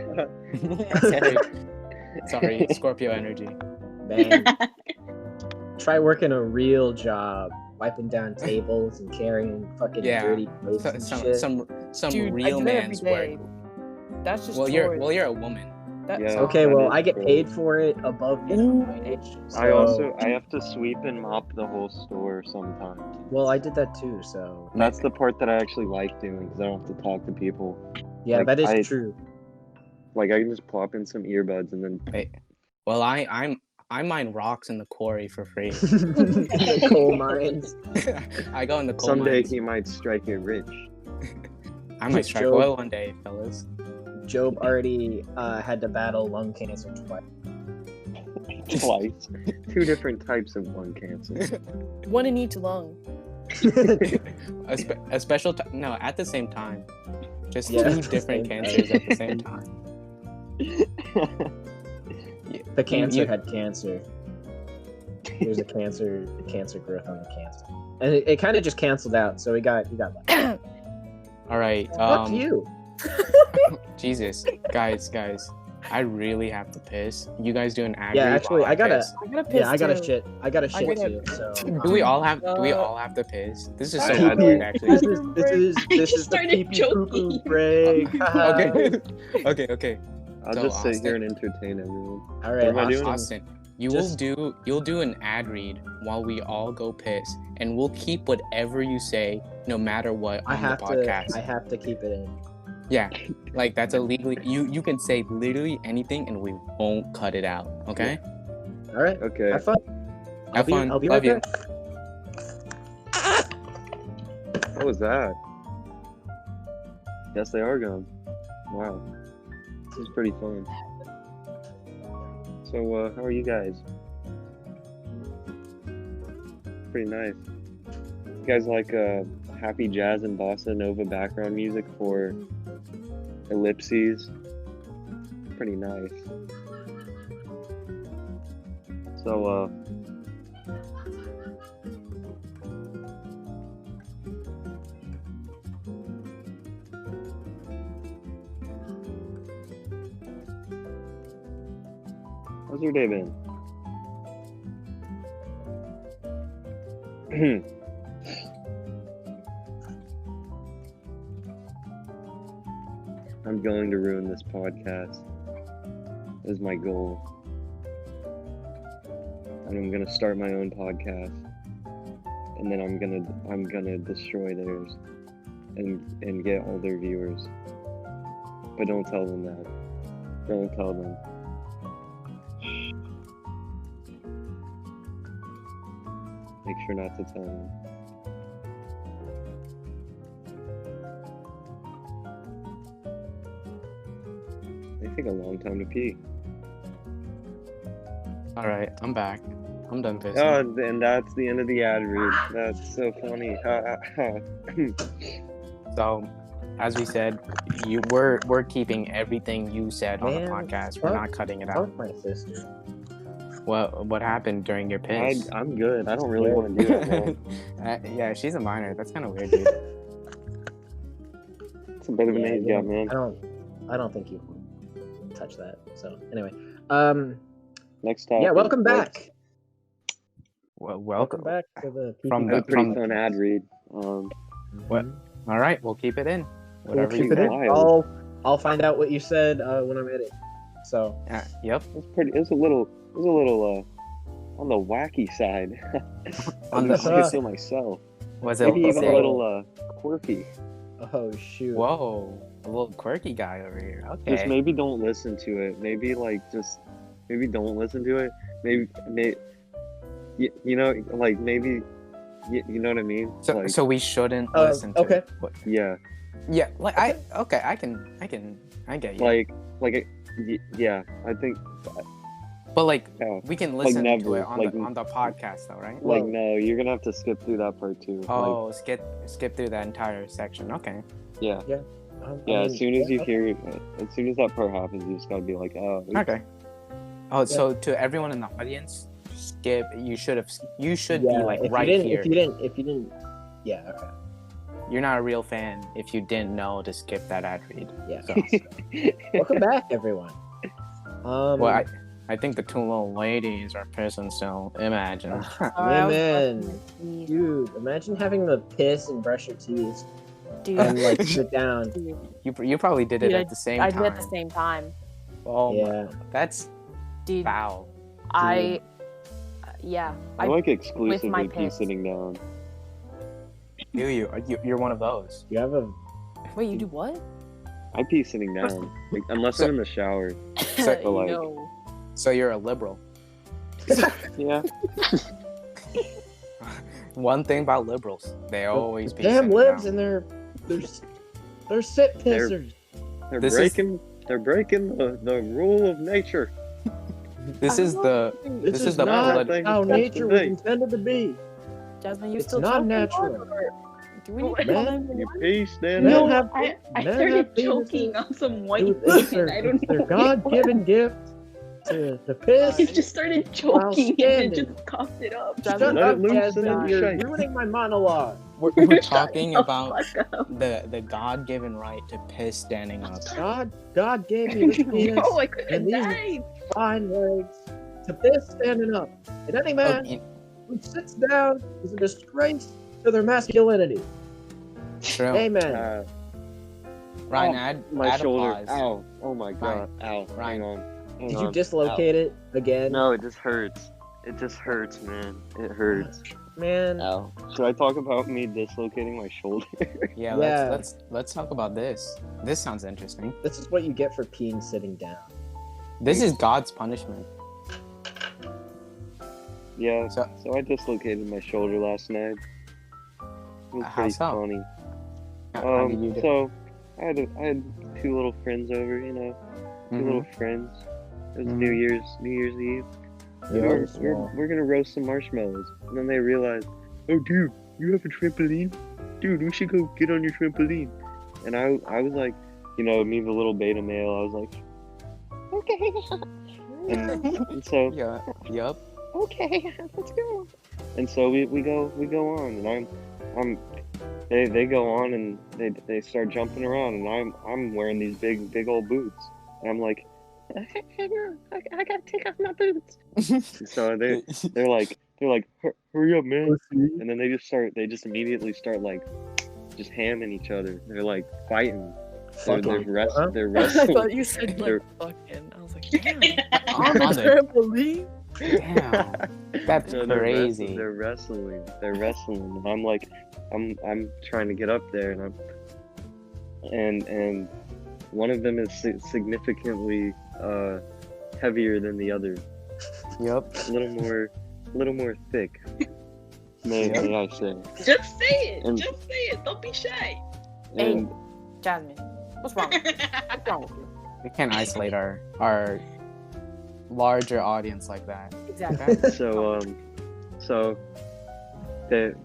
S1: Sorry, Scorpio energy.
S2: Man, try working a real job, wiping down tables and carrying fucking
S1: Yeah.
S2: dirty plates and shit.
S1: Some
S5: Dude, I
S1: real
S5: do that every
S1: man's
S5: day.
S1: work.
S5: That's just
S1: Well,
S5: chores.
S1: you're a woman.
S5: That's
S3: Yeah.
S2: Okay,
S3: that
S2: well,
S3: is
S2: I get
S3: cool.
S2: paid for it above minimum wage. So,
S3: I have to sweep and mop the whole store sometimes.
S2: well, I did that too. So
S3: That's the part that I actually like doing because I don't have to talk to people.
S2: yeah,
S3: Like,
S2: that is
S3: I-
S2: true.
S3: Like I can just plop in some earbuds and then
S1: Well, I mine rocks in the quarry for free.
S2: The coal mines.
S1: I go in the coal
S3: someday
S1: mines.
S3: he might strike it rich.
S1: I might strike
S2: Joe-
S1: oil one day, fellas.
S2: Job already had to battle lung cancer twice.
S3: Twice. Two different types of lung cancer.
S5: one in each lung.
S1: A special no, at the same time. Just
S2: Yeah,
S1: two
S2: at the
S1: different
S2: same
S1: cancers at the same time.
S2: The cancer
S1: You-
S2: had cancer. There's a cancer growth on the cancer, and it kind of just canceled out. So he got lucky.
S1: All right.
S2: Fuck you.
S1: Jesus, guys, I really have to piss. You guys do an ad
S2: Yeah,
S1: read
S2: actually,
S1: while
S2: I gotta-
S1: piss?
S5: I gotta piss
S2: Yeah, I got
S5: too.
S2: a shit. I got a shit
S5: gotta-
S2: too. So
S1: Do we all have to piss? This is so
S3: I-
S1: awkward, actually.
S2: This is
S4: just
S2: the
S4: started
S2: Peepeepoopoo
S4: joking.
S2: break.
S1: Okay.
S3: I'll
S1: So,
S3: just sit
S1: Austin-
S3: here and entertain everyone.
S2: All right,
S3: What am I doing?
S1: Austin, you'll do an ad read while we all go piss, and we'll keep whatever you say, no matter what,
S2: I
S1: on the
S2: have
S1: podcast.
S2: to. I have to keep it in.
S1: Yeah, like that's illegally. You can say literally anything, and we won't cut it out. Okay?
S2: All right.
S3: Okay.
S2: Have fun.
S1: Have fun.
S2: I'll be
S1: Love
S2: right
S1: you.
S2: back.
S3: What was that? Yes, they are gone. Wow. This is pretty fun. So, how are you guys? Pretty nice. You guys like happy jazz and bossa nova background music for ellipses? Pretty nice. So, how's your day been? I'm going to ruin this podcast. Is my goal. And I'm gonna start my own podcast. And then I'm gonna destroy theirs and get all their viewers. But don't tell them that. Don't tell them. Shh. Make sure not to tell them. They take a long time to pee.
S1: All right, I'm back. I'm done pissing.
S3: Oh, and that's the end of the ad read. That's so funny.
S1: So, as we said, we're keeping everything you said on the
S2: Man,
S1: podcast. We're
S2: fuck-
S1: not cutting it out.
S2: Fuck my sister.
S1: What happened during your piss?
S3: I'm good. I don't really want to do that, man.
S1: Yeah, she's a minor. That's kind of weird, dude.
S3: It's a bit of an age gap, man.
S2: I don't think you can touch that. So anyway,
S3: Next topic.
S2: yeah, welcome back.
S1: Well,
S2: Welcome back to the
S1: From
S3: That was a
S1: the-
S3: pretty
S1: from-
S3: fun ad read.
S1: What? All right, we'll keep it in.
S2: We'll
S1: Whatever
S2: keep
S1: you
S2: it
S1: got.
S2: in.
S3: Wild.
S2: I'll find out what you said when I'm editing. So
S1: Yep.
S3: It was a little on the wacky side.
S1: On
S3: I
S1: the-
S3: could feel myself.
S1: Was it?
S3: Maybe
S1: Was
S3: even
S1: it
S3: a little quirky.
S2: Oh shoot.
S1: Whoa, a little quirky guy over here. Okay.
S3: Just maybe don't listen to it. Maybe maybe don't listen to it. Maybe you know, like maybe you know what I mean.
S1: So,
S3: like,
S1: so we shouldn't listen to
S2: okay.
S1: it. But,
S3: yeah,
S1: yeah, like I get you.
S3: yeah. I think
S1: but like
S3: yeah.
S1: we can listen to
S3: never,
S1: it on
S3: like-
S1: the podcast though, right?
S3: Like
S2: Well-
S3: no, you're gonna have to skip through that part too.
S1: Oh, skip through that entire section. Okay.
S3: Like, yeah.
S2: I
S3: Yeah,
S2: mean,
S3: as soon as you
S2: yeah,
S3: hear it, as soon as that part happens, you just gotta be like, oh, oops.
S1: Okay. Oh, so to everyone in the audience, skip. You should be like
S2: if
S1: right
S2: you didn't,
S1: here.
S2: If you didn't, yeah. Okay.
S1: You're not a real fan if you didn't know to skip that ad read.
S2: Yeah.
S1: So,
S2: Welcome back, everyone.
S1: well, I think the two little ladies are pissing still. Imagine.
S2: Women, dude, imagine having to piss and brush your teeth
S5: Dude,
S2: and like sit down.
S5: dude,
S1: you probably did it
S5: Dude,
S1: at the same
S5: I
S1: time.
S5: did at the same time.
S1: Oh,
S2: Yeah.
S1: that's
S5: Dude,
S1: foul.
S5: I
S3: I like
S5: my
S3: exclusively pee
S5: piss.
S3: sitting down.
S1: Do you? You're one of those.
S2: You have a
S5: wait. You do what?
S3: I pee sitting down, like, unless I'm in the shower.
S1: So-
S3: But, like-
S5: No.
S1: So you're a liberal.
S3: Yeah,
S1: One thing about liberals, they always be
S2: damn
S1: sitting
S2: libs
S1: down.
S2: and they're sit
S3: They're-
S2: pissers.
S1: This is-
S3: they're breaking the rule of nature.
S1: This is the
S2: This
S1: is the
S2: not
S1: politi-
S2: how
S3: That's the
S2: nature was
S3: thing.
S2: intended to be.
S5: Jasmine, you
S2: It's
S5: still
S2: not
S5: choking
S2: natural.
S5: on, or do we need to
S2: Man,
S5: call 911?
S3: You pee standing
S2: No,
S3: up.
S2: have-
S4: I
S2: men
S4: started
S2: have penises.
S4: choking on some white
S2: Dude,
S4: thing. I don't
S2: it's their
S4: know.
S2: God-given gift to piss.
S4: I just started choking and
S2: standing.
S4: it just coughed it up.
S5: Jasmine,
S2: Shut
S3: Let
S2: up,
S3: it loose
S2: Jasmine.
S3: and then
S2: You're
S3: shake.
S2: ruining my monologue.
S1: we're talking
S4: Shut the
S1: about
S4: fuck up.
S1: the God-given right to piss standing up.
S2: God gave me this penis
S4: No, I could have
S2: and these-
S4: died.
S2: fine legs to piss standing up. And any
S1: Oh,
S2: man who sits down is a disgrace to their masculinity.
S1: true.
S2: Amen.
S1: Ryan,
S3: Oh,
S1: add
S3: my shoulder.
S1: applause.
S3: Ow. Oh my god. Ow.
S1: Ryan.
S3: Hang on. Hang
S2: Did you
S3: on.
S2: dislocate it again?
S3: No, it just hurts. It just hurts, man. It hurts.
S2: Man.
S3: Ow. Should I talk about me dislocating my shoulder?
S1: Yeah,
S2: Yeah.
S1: let's talk about this. This sounds interesting.
S2: This is what you get for peeing sitting down.
S1: This is God's punishment.
S3: Yeah.
S1: So-
S3: So I dislocated my shoulder last night. It was
S1: How
S3: pretty
S1: so?
S3: funny.
S1: How did you do?
S3: So I had two little friends over, you know, 2
S1: Mhm.
S3: little friends. It was
S1: Mhm.
S3: New Year's Eve.
S2: Yeah,
S3: We're gonna roast some marshmallows, and then they realized, oh dude, you have a trampoline? Dude, we should go get on your trampoline. And I was like, you know, me the little beta male, I was like, okay. And so
S1: Yeah. Yup.
S3: okay, let's go. And so we go on, and they go on and they start jumping around, and I'm wearing these big old boots, and I'm like, I gotta take off my boots. So they're like, hurry up, man. And then they just immediately start like just hamming each other. They're like fighting. They're
S2: Fucking,
S5: I
S3: wrestling.
S5: thought you said
S3: They're-
S5: like fucking. I was like, damn.
S1: On
S5: On
S1: the-
S5: the trampoline.
S1: Damn. That's
S3: No,
S1: crazy.
S3: They're wrestling. And I'm like, I'm trying to get up there, and one of them is significantly heavier than the other,
S1: Yup.
S3: a little more thick. May I say?
S4: Just say it.
S3: And-
S4: Just say it. Don't be shy.
S3: And
S5: Jasmine, what's wrong? What's wrong with you?
S1: We can't isolate our larger audience like that.
S5: Exactly.
S3: so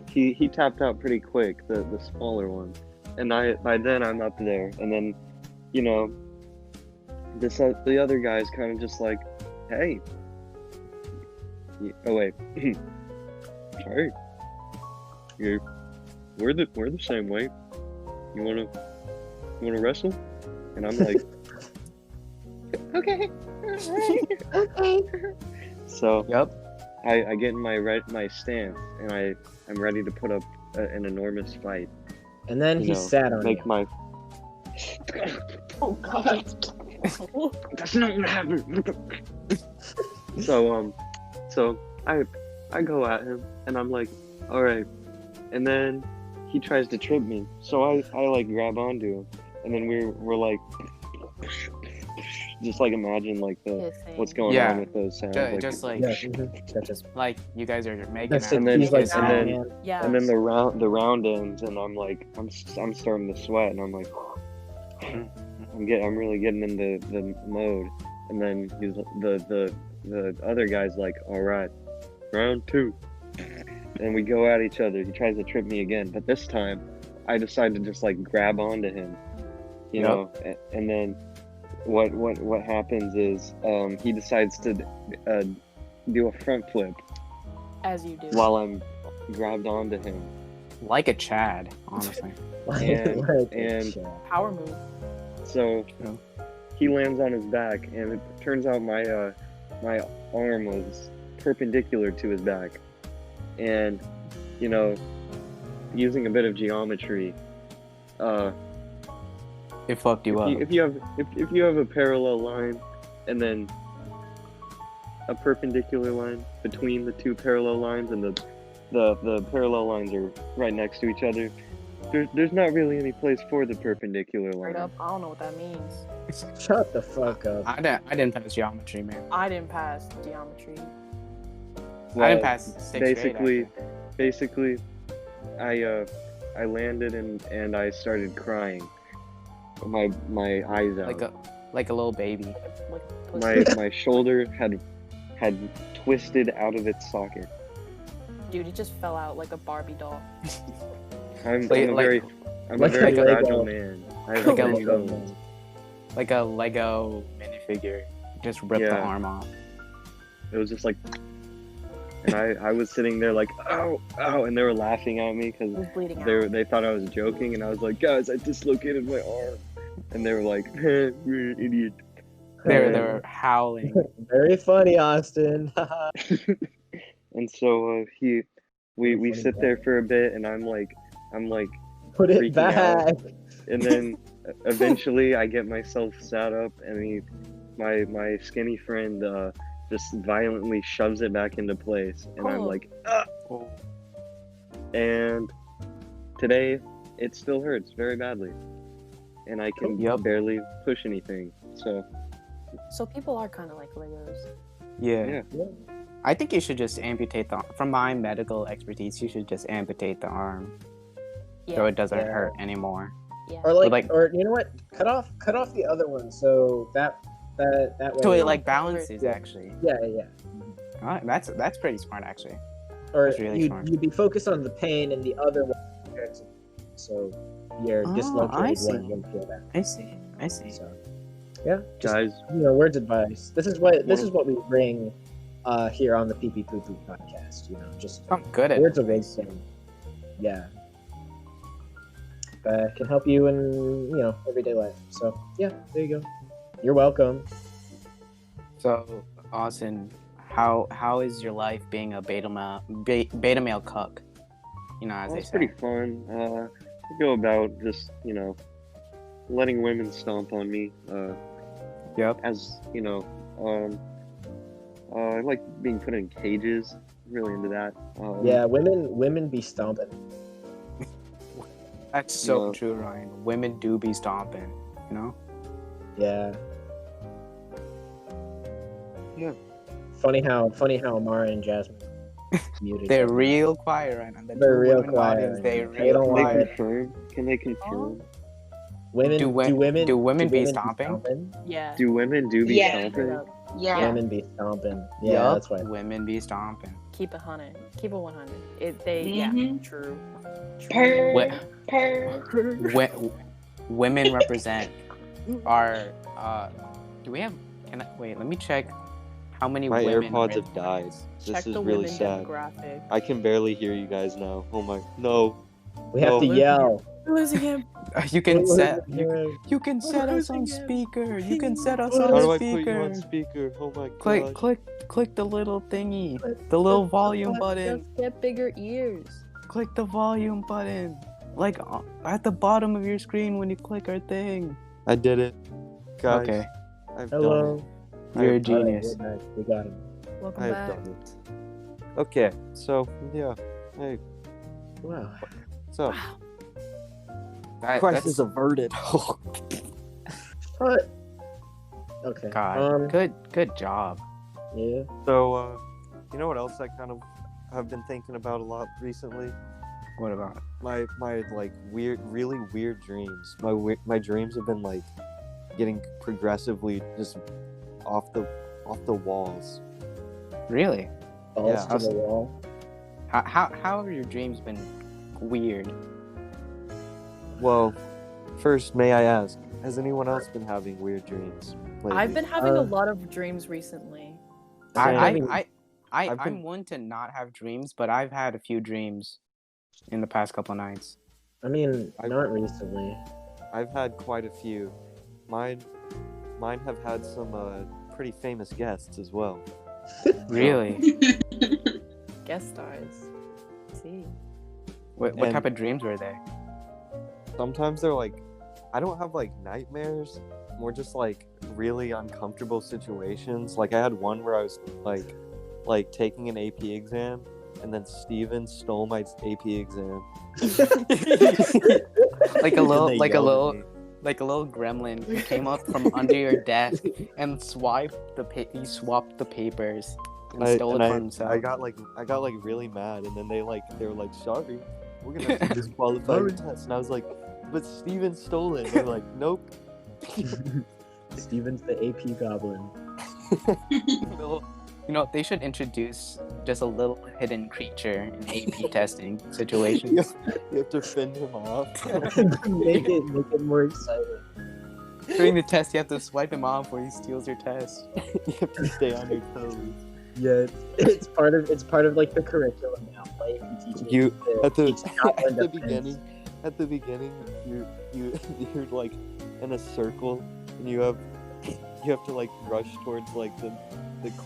S3: he tapped out pretty quick, the smaller one, and by then I'm up there, and then, you know, the other guy's kind of just like, hey, oh wait, hey, we're the same weight. You wanna wrestle? And I'm like, okay. So
S1: Yup.
S3: I get in my stance, and I'm ready to put up an enormous fight.
S2: And then
S3: You
S2: he
S3: know,
S2: sat on
S3: make
S2: you.
S3: my.
S4: Oh God.
S3: That's not gonna happen. So I go at him, and I'm like, all right. And then he tries to trip me. So I like grab onto him, and then we're like, just like imagine like what's going
S1: Yeah.
S3: on with those sounds.
S1: Just like
S2: Yeah, gotcha.
S1: like you guys are making
S2: That's
S1: out.
S3: And then-
S2: he's like,
S3: and then-
S2: man.
S5: Yeah.
S3: And then the round ends, and I'm like, I'm starting to sweat, and I'm like, I'm really getting into the mode. And then the other guy's like, all right, round 2, and we go at each other. He tries to trip me again, but this time I decide to just like grab onto him, you know. And then what happens is he decides to do a front flip
S5: As you do.
S3: while I'm grabbed onto him.
S1: Like a Chad, honestly.
S3: And
S5: Power move.
S3: so
S1: Yeah.
S3: he lands on his back, and it turns out my arm was perpendicular to his back, and you know, using a bit of geometry,
S1: It fucked you up.
S3: if you have a parallel line and then a perpendicular line between the two parallel lines, and the parallel lines are right next to each other, there's not really any place for the perpendicular
S5: Straight
S3: line.
S5: up, I don't know what that means.
S2: Shut the fuck up.
S1: I didn't pass geometry, man.
S5: I didn't pass geometry.
S1: I didn't pass 6th grade.
S3: Basically, I landed and I started crying. My eyes out.
S1: Like a little baby.
S5: Like,
S3: My shoulder had twisted out of its socket.
S5: dude, it just fell out like a Barbie doll.
S3: I'm
S1: Like-
S3: a
S1: like-
S3: very
S2: Lego.
S3: fragile man. I have
S1: Like a
S3: many
S1: Lego.
S3: bones.
S1: Like a Lego minifigure. Just ripped the
S3: Yeah.
S1: arm off.
S3: It was just like, and I was sitting there like, ow, ow, and they were laughing at me
S5: It
S3: because
S5: was bleeding out.
S3: they thought I was joking, and I was like, guys, I dislocated my arm, and they were like, you're an idiot.
S1: They were howling.
S2: Very funny, Austin.
S3: And so we
S2: Funny
S3: sit
S2: guy.
S3: there for a bit, and I'm like,
S2: Put it
S3: freaking out.
S2: back.
S3: and then eventually I get myself sat up, and my skinny friend just violently shoves it back into place, and I'm
S5: Oh.
S3: like, ah! And today it still hurts very badly, and I can
S1: Yep.
S3: barely push anything.
S5: So people are kind of like Legos.
S1: Yeah.
S3: Yeah.
S1: I think you should just amputate from my medical expertise, you should just amputate the arm.
S5: Yeah.
S1: So it doesn't
S2: Yeah.
S1: hurt anymore.
S5: Yeah.
S2: Or like,
S1: like-
S2: or you know what? Cut off the other one, so that way.
S1: So it like balances
S2: Yeah.
S1: actually.
S2: Yeah.
S1: Alright, that's pretty smart actually.
S2: Or
S1: That's really smart.
S2: you'd be focused on the pain, and the other one, so your
S1: Oh, I
S2: dislocated
S1: see.
S2: one won't feel that.
S1: I see.
S2: So, yeah, just
S3: Guys,
S2: words of advice. This is what we bring here on the Peepeepoopoo podcast. Just
S1: I'm good at
S2: words of
S1: this.
S2: wisdom. Yeah, can help you in everyday life. So yeah, there you go. You're welcome.
S1: So Austin, how is your life being a beta male cuck? As they
S3: it's
S1: say.
S3: pretty fun. I go about just letting women stomp on me.
S1: Yep.
S3: As I like being put in cages. Really into that.
S2: Yeah, women be stomping.
S1: That's so
S3: Yeah.
S1: true, Ryan. Women do be stomping,
S2: Yeah.
S3: Yeah.
S2: Funny how Imara and Jasmine muted.
S1: They're
S2: Jasmine.
S1: real quiet right now. The
S2: They're
S1: two
S2: real
S1: women
S2: quiet
S1: audience,
S2: right
S1: they
S2: now. They
S1: real
S2: don't
S3: Can they
S2: lie.
S1: quiet.
S3: confirm? Can they confirm?
S2: Women
S1: Do women be stomping?
S5: Yeah.
S3: Do women do be
S4: Yeah.
S3: stomping?
S4: Yeah.
S2: Women be stomping. Yeah,
S1: Yup,
S2: that's why.
S1: women be stomping.
S5: Keep it 100. Keep it 100. Yeah.
S4: Mhm.
S5: True.
S4: Purr.
S1: Wi-
S4: Purr.
S1: women represent our. Do we have? Wait? Let me check. How many
S7: My
S1: women?
S7: AirPods have died.
S5: Check
S7: This is
S5: the
S7: really
S5: women
S7: sad.
S5: demographic.
S7: I can barely hear you guys now. Oh my, no.
S2: We have to
S7: No.
S2: yell.
S5: We're losing him.
S1: You can set.
S2: Yeah.
S1: You can set us on
S5: losing him.
S1: speaker. You can set us
S7: How
S1: on
S7: do I put you
S1: speaker.
S7: on speaker? Oh my
S1: Click,
S7: gosh.
S1: click the little thingy, the little volume button.
S5: Just get bigger ears.
S1: Click the volume button, like at the bottom of your screen when you click our thing.
S7: I did it. Guys,
S1: Okay,
S7: I've done
S2: Hello.
S7: it.
S1: you're a
S7: I've done it.
S1: genius.
S2: Alright, we got him.
S5: Welcome
S7: I've
S5: back.
S7: done it. Okay, so, yeah. Hey,
S2: Wow.
S7: what's up?
S5: Wow.
S7: Crisis averted.
S2: What? Okay.
S1: God, good job.
S2: Yeah.
S7: So, you know what else I kind of have been thinking about a lot recently?
S1: What about?
S7: My like really weird dreams. My dreams have been like getting progressively just off the walls.
S1: Really?
S2: Balls
S7: Yeah.
S2: to the wall.
S1: How have your dreams been weird?
S7: Well, first, may I ask, has anyone else been having weird dreams lately?
S5: I've been having a lot of dreams recently.
S7: Same.
S1: I'm one to not have dreams, but I've had a few dreams in the past couple nights.
S2: I mean, not recently.
S7: I've had quite a few. Mine have had some pretty famous guests as well.
S1: Really?
S5: Guest stars. See.
S1: What type of dreams were they?
S7: Sometimes they're like, I don't have like nightmares, more just like really uncomfortable situations. Like I had one where I was like taking an AP exam, and then Steven stole my AP exam.
S1: like a little
S7: Like
S1: gremlin who came up from under your desk and swapped the papers and stole it from himself.
S7: I got like really mad, and then they were like, sorry, we're gonna have to disqualify your test. And I was like, but Steven stole it. And they're like, nope.
S2: Steven's the AP goblin.
S1: You know, they should introduce just a little hidden creature in AP testing situations.
S7: You have to fend him off.
S2: make it more exciting.
S1: During the test, you have to swipe him off or he steals your test.
S7: You have to stay on your toes.
S2: Yeah, it's part of like the curriculum now. Like
S7: You at the
S2: beginning.
S7: At the beginning, you're like in a circle, and you have to like rush towards like the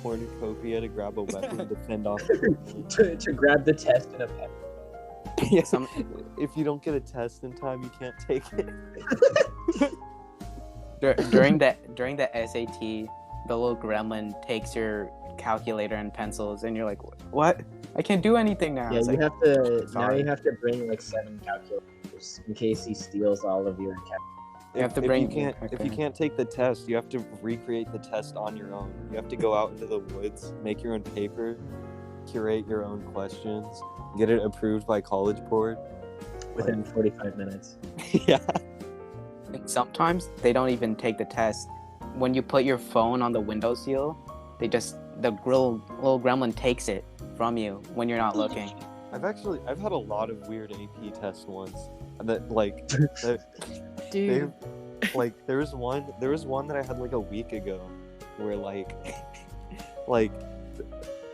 S7: cornucopia to grab a weapon to fend off.
S2: to grab the test in a pen.
S7: Yeah, if you don't get a test in time, you can't take it.
S1: During the SAT, the little gremlin takes your calculator and pencils, and you're like, "What? I can't do anything now."
S2: Yeah,
S1: it's
S2: you
S1: like,
S2: have to
S1: sorry.
S2: now. You have to bring like 7 calculators in case he steals all of your calculators.
S1: You have to bring.
S7: If you can't take the test, you have to recreate the test on your own. You have to go out into the woods, make your own paper, curate your own questions, get it approved by College Board
S2: Within 45 minutes.
S7: Yeah.
S1: And sometimes they don't even take the test. When you put your phone on the windowsill, the little gremlin takes it from you when you're not looking.
S7: I've had a lot of weird AP test ones. That like
S5: Dude.
S7: like there was one that I had like a week ago where like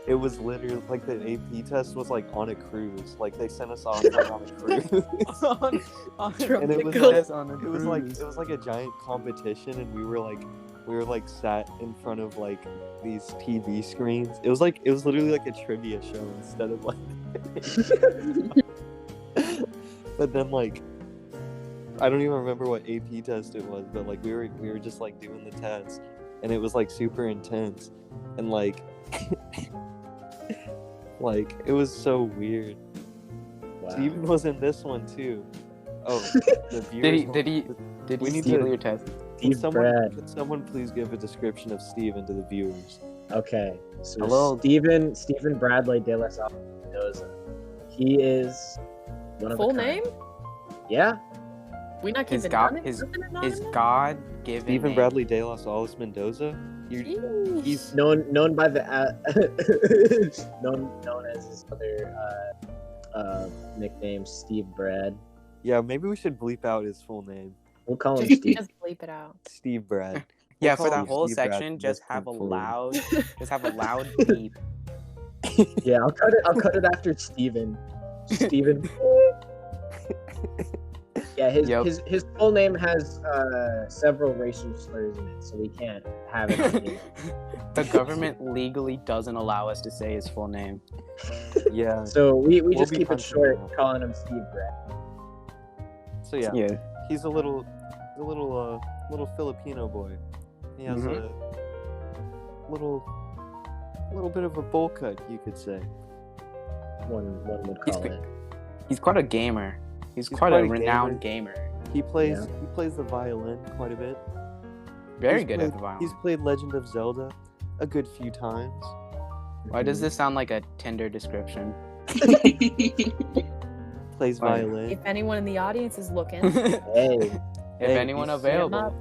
S7: it was literally like the AP test was like on a cruise. Like they sent us on like, on a cruise. And it was like a giant competition, and we were like sat in front of like these TV screens. It was literally like a trivia show instead of like but then like I don't even remember what AP test it was, but like we were just like doing the test, and it was like super intense, and like like it was so weird.
S2: Wow.
S7: Steven was in this one too. Oh, the viewers.
S1: Did he
S7: We need
S1: steal
S7: to-
S1: your test?
S2: Steve Brad.
S7: Could someone please give a description of Steven to the viewers?
S2: Okay, so
S1: Hello.
S2: Stephen Bradley de la Salle Mendoza. He is one of
S5: Full
S2: a kind.
S5: name?
S2: Yeah.
S5: We not
S1: His
S5: keeping
S1: God,
S5: nothing-
S1: his
S5: nothing
S1: his
S5: anonymous?
S1: God-given
S7: Stephen
S1: name.
S7: Bradley de la Salle Mendoza.
S2: He's known by the known as his other nickname, Steve Brad.
S7: Yeah, maybe we should bleep out his full name.
S2: We'll call him Steve.
S5: Just bleep it out.
S7: Steve Brad.
S1: Yeah,
S7: We'll
S1: for
S7: call
S1: that
S7: him
S1: whole
S7: Steve Brad
S1: section,
S7: from
S1: just
S7: this
S1: have a
S7: point forward.
S1: loud beep.
S2: Yeah, I'll cut it after Steven. Steven. Yeah, his full name has several racial slurs in it, so we can't have it.
S1: The government legally doesn't allow us to say his full name.
S7: Yeah.
S2: So we
S7: We'll
S2: just
S7: be
S2: keep it
S7: punching
S2: short,
S7: him out.
S2: calling him Steve Brad.
S7: So yeah,
S1: Yeah.
S7: he's a little Filipino boy. He has
S1: Mhm.
S7: a little bit of a bowl cut, you could say.
S2: One would
S1: He's
S2: call
S1: good.
S2: it.
S1: He's quite a gamer. He's
S7: He's
S1: quite
S7: quite
S1: a
S7: a
S1: renowned gamer.
S7: He plays the violin quite a bit.
S1: Very good at the violin.
S7: He's played Legend of Zelda a good few times.
S1: Why does this sound like a Tinder description?
S7: Plays violin.
S5: If anyone in the audience is looking,
S2: Hey,
S1: If anyone available.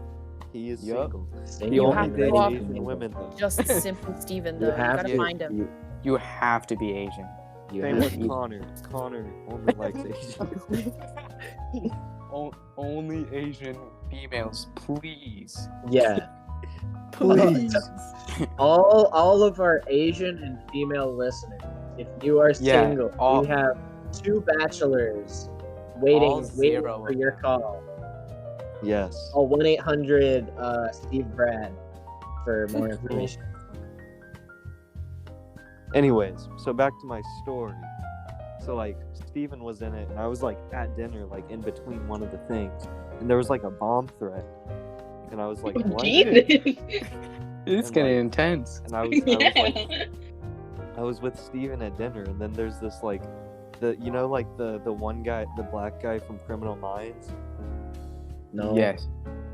S7: He is
S1: Yup.
S7: single. He
S5: You
S7: only
S5: have to
S7: dates
S5: go off-
S7: Asian women though.
S5: just simply Steven, though. You gotta find him.
S1: You have to be Asian.
S7: Same with Connor. Connor only likes Asian.
S1: Only Asian females, please.
S2: Yeah.
S7: Please.
S2: All of our Asian and female listeners, if you are single, we have 2 bachelors waiting
S1: zero
S2: for your call.
S7: Yes.
S2: Call 1-800 Steve Brad for more information.
S7: Anyways, so back to my story. So like Steven was in it and I was like at dinner, like in between one of the things, and there was like a bomb threat. And I was like, what?
S1: It's getting intense.
S7: And I was with Steven at dinner, and then there's this like the one guy, the black guy from Criminal Minds.
S2: No.
S1: Yes.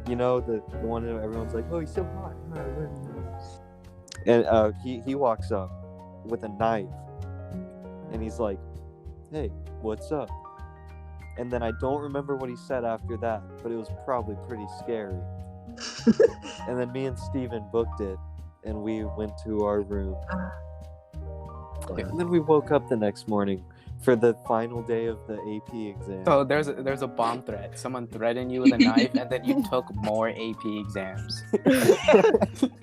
S7: You know, the one that everyone's like, oh, he's so hot. And he walks up with a knife, and he's like, hey, what's up? And then I don't remember what he said after that, but it was probably pretty scary. And then me and Steven booked it, and we went to our room. And then we woke up the next morning for the final day of the AP exam.
S1: So there's a bomb threat. Someone threatened you with a knife, and then you took more AP exams.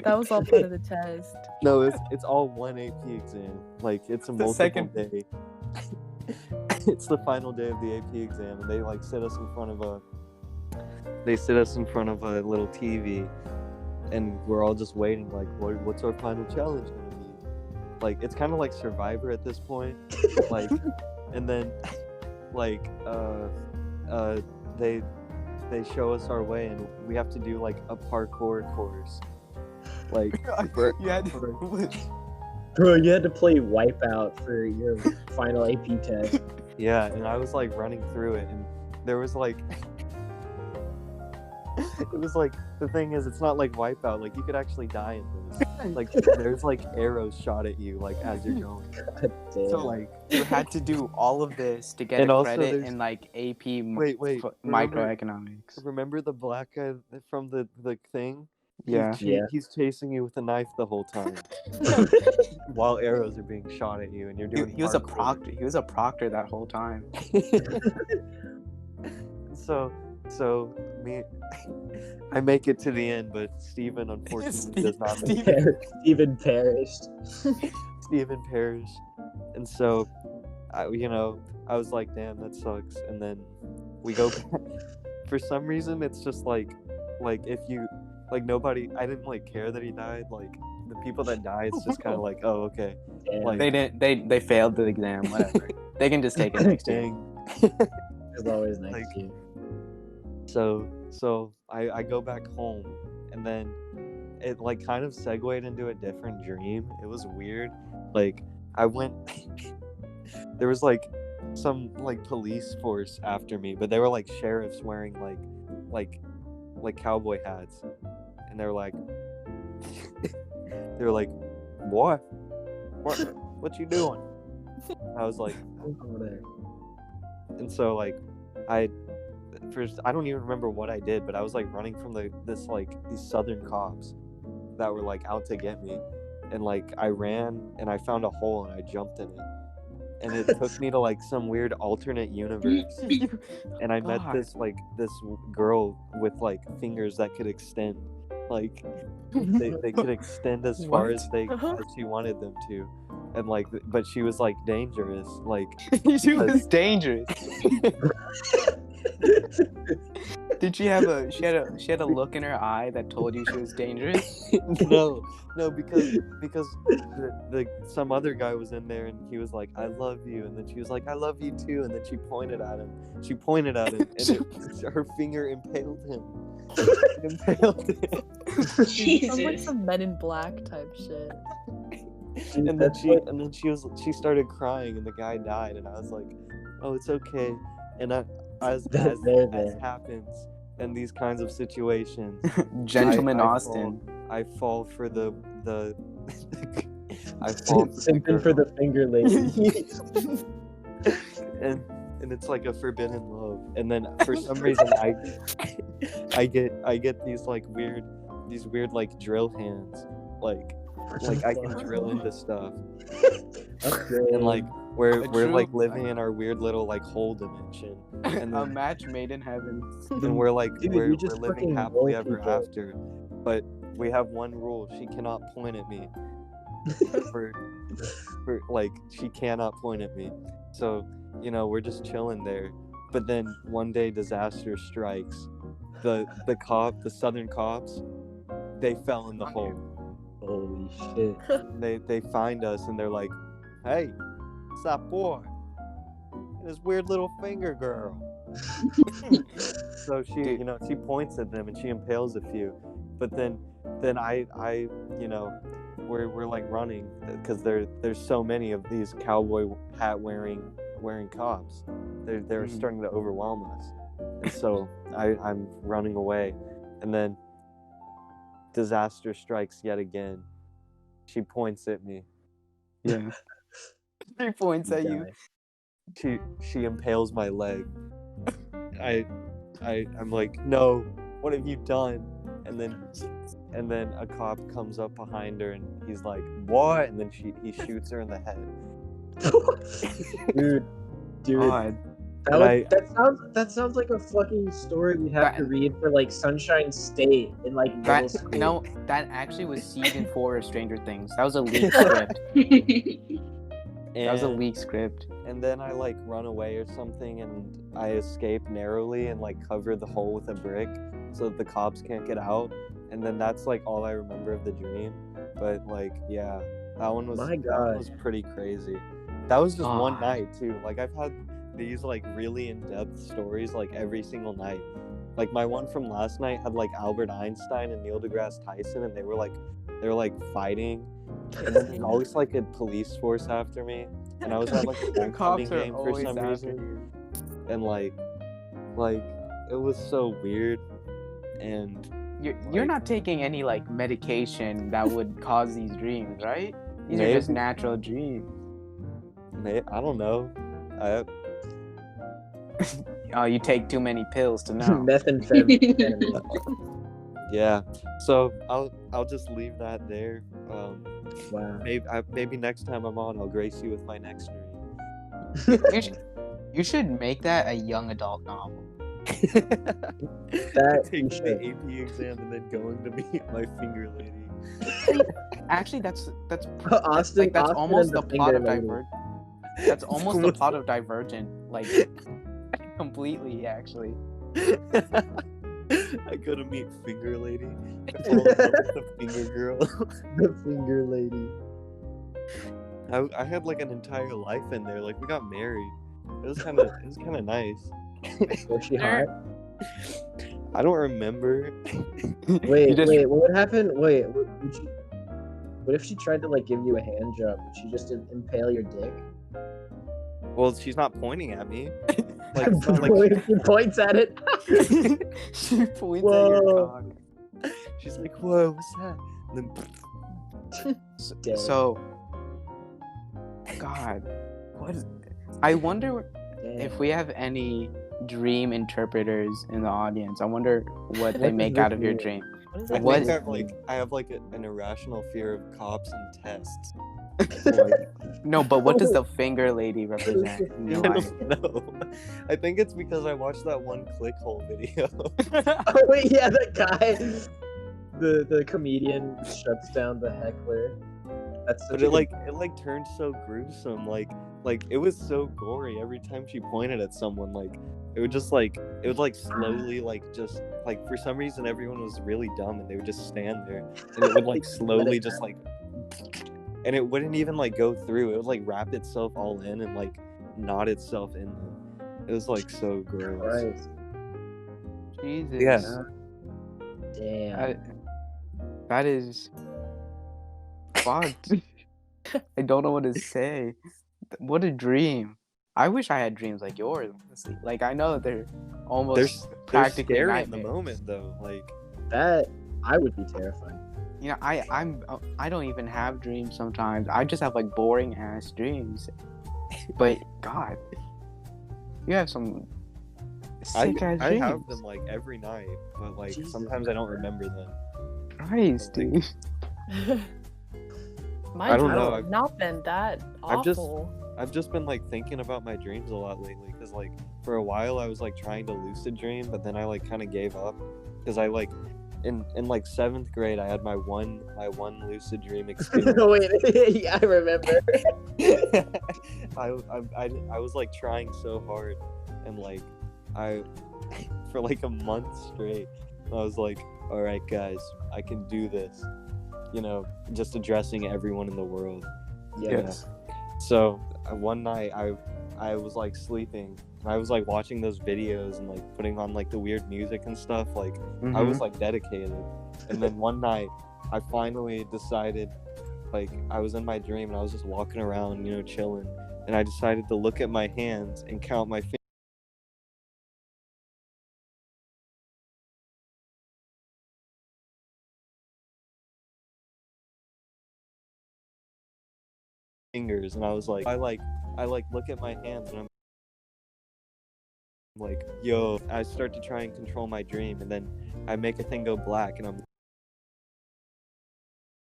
S5: That was all part of the test.
S7: No, it's all one AP exam. Like it's a multiple day. It's the final day of the AP exam, and they like sit us in front of a little TV, and we're all just waiting. Like, what's our final challenge gonna be? Like, it's kind of like Survivor at this point. Like, and then like they show us our way, and we have to do like a parkour course. Like,
S2: Bro, you had to play Wipeout for your final AP test.
S7: Yeah, and I was like running through it, and there was like it was like, the thing is, it's not like Wipeout. Like, you could actually die in this. Like, there's like arrows shot at you like as you're going.
S2: God damn.
S1: So like you had to do all of this to get
S7: And
S1: a
S7: also
S1: credit
S7: there's-
S1: in like AP
S7: Remember-
S1: microeconomics.
S7: Remember the black guy from the thing?
S1: Yeah.
S7: He's chasing you with a knife the whole time while arrows are being shot at you, and you're doing.
S1: He was a
S7: parkour.
S1: proctor. He was a proctor that whole time.
S7: So me, I make it to the end, but Steven unfortunately does not make
S1: Steven-
S7: it.
S2: Steven perished.
S7: Steven perished, and so I was like, damn, that sucks. And then we go back. For some reason, it's just like if you nobody. I didn't like care that he died. Like the people that die, it's just kind of like, oh, okay.
S2: Damn.
S7: Like,
S1: They failed the exam. Whatever. They can just take it next year.
S7: dang.
S2: It's always nice
S7: Like-
S2: to you.
S7: So I go back home, and then it like kind of segued into a different dream. It was weird. Like I went there was like some like police force after me, but they were like sheriffs wearing like cowboy hats, and they were like boy, what you doing? I was like,
S2: Over there.
S7: and so like I don't even remember what I did, but I was like running from these southern cops that were like out to get me, and like I ran and I found a hole and I jumped in it, and it took me to like some weird alternate universe, and I met
S1: God.
S7: this girl with like fingers that could extend, like they could extend as far as as she wanted them to, and like but she was like dangerous, like
S1: She was dangerous. Did she have she had a look in her eye that told you she was dangerous?
S7: no, because some other guy was in there, and he was like, I love you, and then she was like, I love you too, and then she pointed at him, and her finger impaled him.
S5: Sounds like
S4: Jesus.
S5: some Men in Black type shit.
S7: And then she started crying, and the guy died, and I was like, oh, it's okay. And as
S2: there.
S7: happens in these kinds of situations,
S1: Gentleman
S7: I
S1: Austin.
S7: I fall for the I fall for the
S2: Simping for
S7: girl.
S2: the finger lady.
S7: and it's like a forbidden love. And then for some reason I get these weird like drill hands. Like I can drill into stuff.
S2: Okay.
S7: And like we're
S1: true-
S7: like living in our weird little like hole dimension. And
S1: A
S7: then,
S1: match made in heaven.
S7: and we're like
S2: Dude,
S7: we're
S2: you just
S7: living
S2: fucking
S7: happily
S2: roll
S7: ever
S2: people.
S7: after. But we have one rule: she cannot point at me. for like she cannot point at me. So we're just chilling there. But then one day disaster strikes. The southern cops, they fell in the hole.
S2: Holy shit.
S7: They find us and they're like, "Hey, it's that boy and his weird little finger girl." So she she points at them and she impales a few. But then I we're like running because there's so many of these cowboy hat wearing cops. They're starting to overwhelm us. And so I'm running away, and then disaster strikes yet again. She points at me.
S1: Yeah. 3 points at you.
S7: She impales my leg. I'm like, "No, what have you done?" And then a cop comes up behind her and he's like, "What?" And then he shoots her in the head.
S2: Dude.
S1: God.
S2: That sounds like a fucking story we have to read for like Sunshine State in like middle school.
S1: That actually was season 4 of Stranger Things. That was a leaked script. That was a leaked script.
S7: And then I like run away or something, and I escape narrowly and like cover the hole with a brick so that the cops can't get out. And then that's like all I remember of the dream. But like, yeah, that one was pretty crazy. That was just one night too. Like I've had these like really in-depth stories like every single night. Like my one from last night had like Albert Einstein and Neil deGrasse Tyson, and they were like fighting. And then there's always like a police force after me, and I was at like a homecoming game for some reason, and like it was so weird. And
S1: you're not taking any like medication that would cause these dreams, right? These
S7: maybe.
S1: are just natural dreams.
S7: I don't know.
S1: Oh, you take too many pills to know.
S2: Methamphetamine.
S7: Yeah. So I'll just leave that there.
S2: Wow.
S7: Maybe next time I'm on, I'll grace you with my next dream.
S1: You should make that a young adult novel.
S7: Taking the AP exam and then going to meet my finger lady.
S1: Actually, that's
S2: Austin.
S1: that's
S2: Austin
S1: almost
S2: and
S1: the plot of Divergent. That's almost the plot of Divergent, like completely, actually.
S7: I go to meet finger lady. The finger girl.
S2: The finger lady.
S7: I had like an entire life in there. Like we got married. It was kind of nice.
S2: Was she hot?
S7: I don't remember.
S2: Wait. What happened? Wait. What if she tried to like give you a hand job? Would she just impale your dick?
S7: Well, she's not pointing at me.
S2: Like, she points at it.
S1: She points at your cock.
S7: She's like, "Whoa, what's that?" And
S2: then...
S1: So, God, what? I wonder if we have any dream interpreters in the audience. I wonder what they make out of your dream.
S7: I have like an irrational fear of cops and tests.
S1: No, but what does the finger lady represent?
S7: I don't know. I think it's because I watched that one clickhole video.
S2: Oh wait, yeah, that guy, the comedian shuts down the heckler.
S7: But it turned so gruesome. Like it was so gory every time she pointed at someone. Like it would slowly just for some reason everyone was really dumb and they would just stand there and it would slowly just and it wouldn't even go through. It would wrap itself all in and knot itself in them. It was so gross.
S2: Right.
S1: Jesus.
S7: Yeah.
S2: Damn.
S1: That is fucked. I don't know what to say. What a dream. I wish I had dreams like yours, honestly. Like, I know they're almost
S7: They're
S1: practically
S7: scary in the
S1: nightmares.
S7: moment though. Like
S2: That I would be terrified.
S1: You know, I don't even have dreams sometimes. I just have like boring ass dreams. But God, you have some sick ass
S7: I
S1: dreams.
S7: have them like every night, but like
S2: Jesus
S7: sometimes I don't remember them.
S1: Christ, dude.
S5: My
S7: I don't
S5: dreams
S7: know,
S5: have not been that
S7: I've just-
S5: awful.
S7: I've just been like thinking about my dreams a lot lately because like for a while I was like trying to lucid dream, but then I like kind of gave up because I like in like 7th grade I had my one lucid dream experience.
S2: Wait, yeah, I remember.
S7: I was like trying so hard and like I for like a month straight I was like, all right guys, I can do this, you know, just addressing everyone in the world.
S1: Yes.
S7: So one night I was like sleeping and I was like watching those videos and like putting on like the weird music and stuff, like I was like dedicated. And then one night I finally decided, like I was in my dream and I was just walking around, you know, chilling, and I decided to look at my hands and count my fingers, and I was like, I look at my hands and I'm like, yo, I start to try and control my dream, and then I make a thing go black, and I'm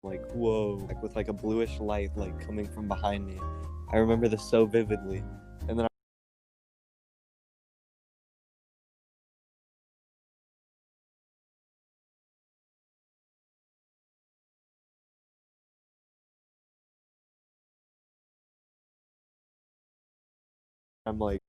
S7: like, whoa, like with like a bluish light like coming from behind me. I remember this so vividly. And then I'm like,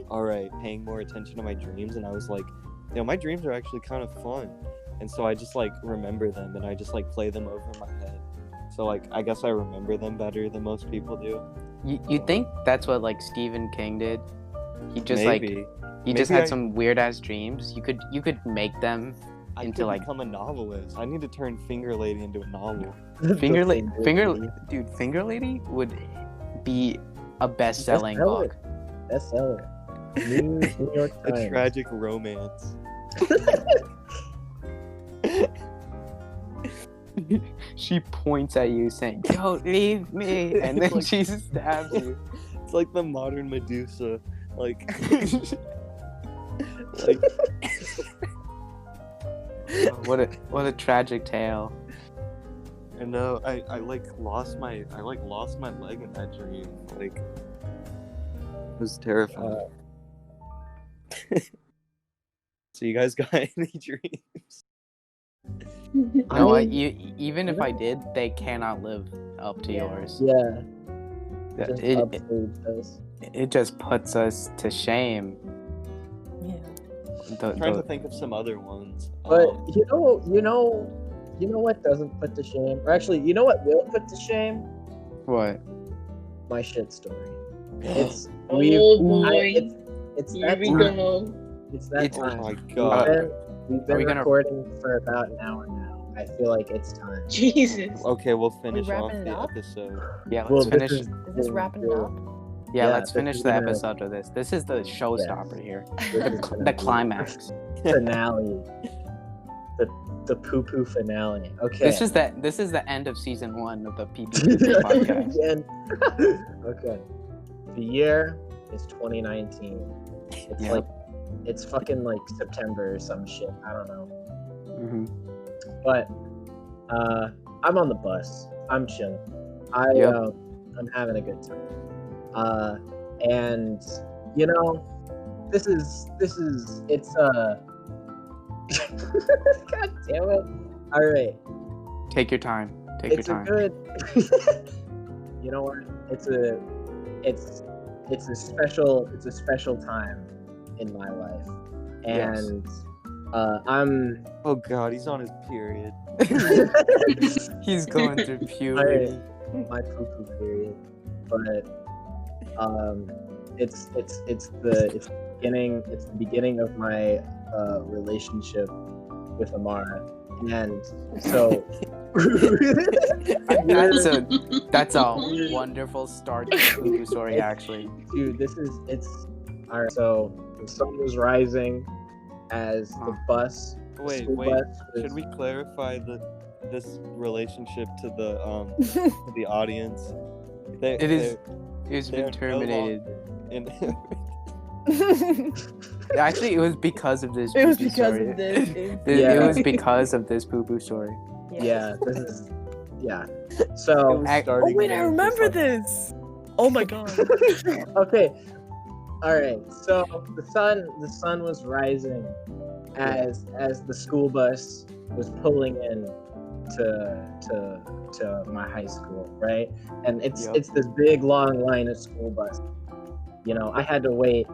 S7: all right, paying more attention to my dreams, and I was like, you know, my dreams are actually kind of fun. And so I just like remember them and I just like play them over my head. So like I guess I remember them better than most people do.
S1: You think that's what like Stephen King did? He just
S7: Maybe.
S1: he just
S7: Maybe
S1: had
S7: I-
S1: some weird ass dreams. You could make them
S7: I
S1: into
S7: could
S1: like
S7: become a novelist. I need to turn Finger Lady into a novel.
S1: Finger Lady would be a best-selling
S2: Bestseller.
S1: book.
S2: Bestseller. New York
S7: A
S2: Times.
S7: tragic romance.
S1: She points at you saying, "Don't leave me," and then
S7: Like-
S1: she stabs you.
S7: It's like the modern Medusa. Like like
S1: What a tragic tale.
S7: I know I lost my leg in that dream. Like it was terrifying. So you guys got any dreams?
S1: No, even if I did, they cannot live up to yours.
S2: Yeah.
S1: It,
S2: Just
S1: it,
S2: upstage us.
S1: it just puts us to shame.
S5: Yeah.
S7: I'm trying to think of some other ones.
S2: But you know what doesn't put to shame? Or actually, you know what will put to shame?
S1: What?
S2: My shit story. It's
S4: Oh
S2: we've
S4: boy.
S2: it's
S4: Here
S2: that
S4: we
S2: time.
S4: go.
S2: It's that
S1: It's-
S7: oh
S2: time.
S7: my
S2: We've
S7: god.
S2: been
S1: we gonna-
S2: recording for about an hour now. I feel like it's time.
S4: Jesus.
S7: Okay, we'll finish off
S5: wrapping it
S7: the
S5: up?
S7: episode.
S1: Yeah, let's
S2: Well,
S1: finish.
S2: this
S5: Is this wrapping it up?
S1: Yeah,
S2: yeah,
S1: let's
S2: this
S1: finish
S2: is
S1: the
S2: gonna-
S1: episode of this. This is the showstopper here.
S2: This is gonna
S1: The
S2: be
S1: climax.
S2: finale. The Poopoo finale. Okay.
S1: This is the end of season 1 of the Peepeepoopoo podcast.
S2: Again. Okay. The year is 2019. It's
S1: Yeah.
S2: like it's fucking like September or some shit. I don't know.
S1: Mhm.
S2: But I'm on the bus. I'm chilling.
S1: Yep.
S2: I'm having a good time. And you know, this is it's God damn it. All right.
S1: Take your time. Take
S2: It's
S1: your
S2: a
S1: time.
S2: good You know what? It's a special time in my life. And I'm
S7: Oh god, he's on his period.
S1: He's going through puberty.
S2: my poo-poo period, but it's the beginning of my relationship with Imara, and so
S1: that's a wonderful start to the Poopoo story, actually.
S2: dude, it's all right. So the sun was rising as the bus.
S7: Wait. Should we clarify this relationship to the to the audience?
S1: It's been terminated.
S7: No
S1: Actually, it was because of this.
S5: It was
S1: Poopoo
S5: because
S1: story.
S5: of this.
S2: Yeah.
S1: It was because of this Poopoo story.
S2: Yeah, this is So
S5: Oh wait, I remember this. Oh my god.
S2: okay. All right. So the sun was rising as the school bus was pulling in to my high school, right? And it's this big long line of school buses. You know, I had to wait.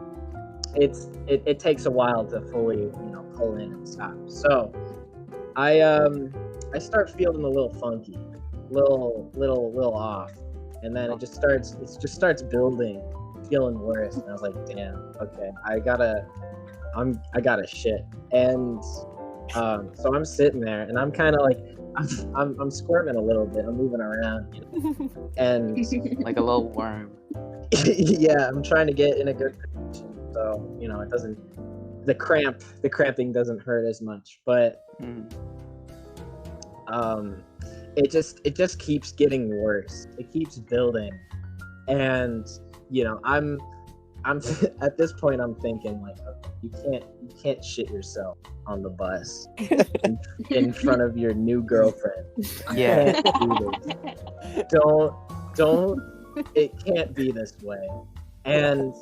S2: It takes a while to fully, pull in and stop. So I start feeling a little funky, little off, and then it just starts building, feeling worse. And I was like, damn, okay, I gotta shit. And so I'm sitting there, and I'm kind of like, I'm squirming a little bit. I'm moving around, and
S1: Like a little worm.
S2: yeah, I'm trying to get in a good position, so it doesn't. The cramping doesn't hurt as much, but it just keeps getting worse. It keeps building, and I'm at this point I'm thinking like, okay, you can't shit yourself on the bus in front of your new girlfriend.
S1: Yeah.
S2: You can't do this. Don't. It can't be this way. And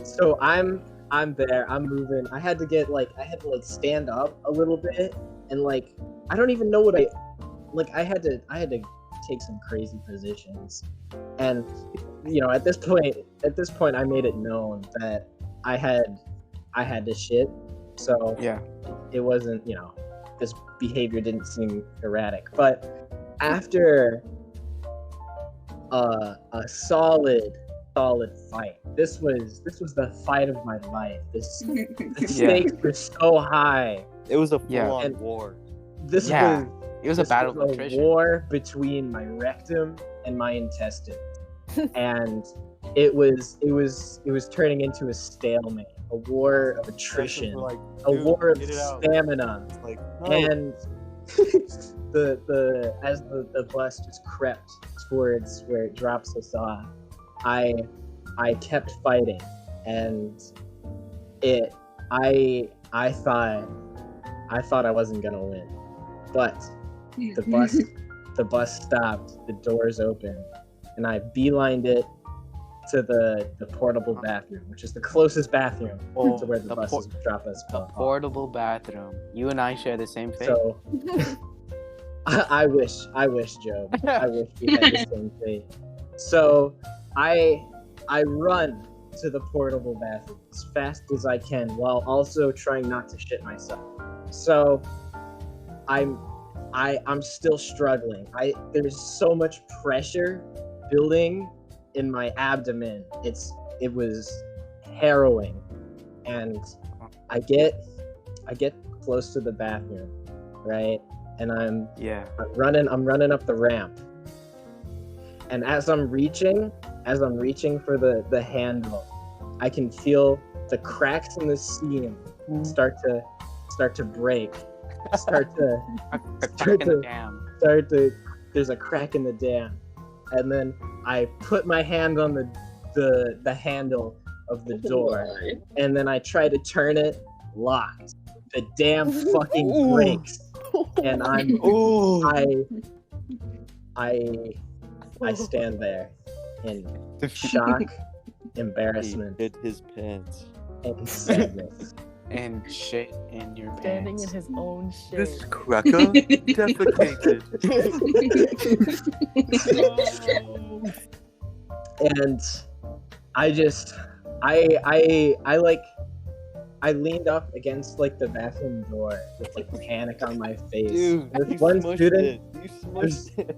S2: so I'm there. I'm moving. I had to stand up a little bit, and I don't even know what I had to take some crazy positions. And at this point I made it known that I had to shit. So
S1: Yeah.
S2: it wasn't, this behavior didn't seem erratic. But after a solid fight. This was the fight of my life. The stakes were so high.
S7: It was a full-on war.
S1: It was a battle of attrition.
S2: War between my rectum and my intestines, and it was turning into a stalemate, a war of attrition, a war of stamina,
S7: no.
S2: and as the bus just crept towards where it drops us off, I kept fighting, and I thought I wasn't gonna win, but the bus stopped, the doors opened, and I beelined it to the portable bathroom, which is the closest bathroom to where the buses drop us off.
S1: Portable bathroom. You and I share the same fate.
S2: So I wish, Joe. I wish we had the same fate. So I run to the portable bathroom as fast as I can, while also trying not to shit myself. So I'm still struggling. There's so much pressure building in my abdomen. It was harrowing, and I get close to the bathroom, right? And I'm running up the ramp. And as I'm reaching for the handle, I can feel the cracks in the seam start to break. There's a crack in the dam. And then I put my hand on the handle of the door, and then I try to turn it, locked. The dam fucking breaks. And I stand there in shock, embarrassment,
S7: He hit his pants,
S2: and sadness.
S1: And shit in your pants.
S5: Standing in his own shit.
S7: This cracker defecated.
S2: And I I leaned up against like the bathroom door with like panic on my face.
S7: Dude,
S2: This
S7: you
S2: one
S7: smushed
S2: student,
S7: it. You smushed it.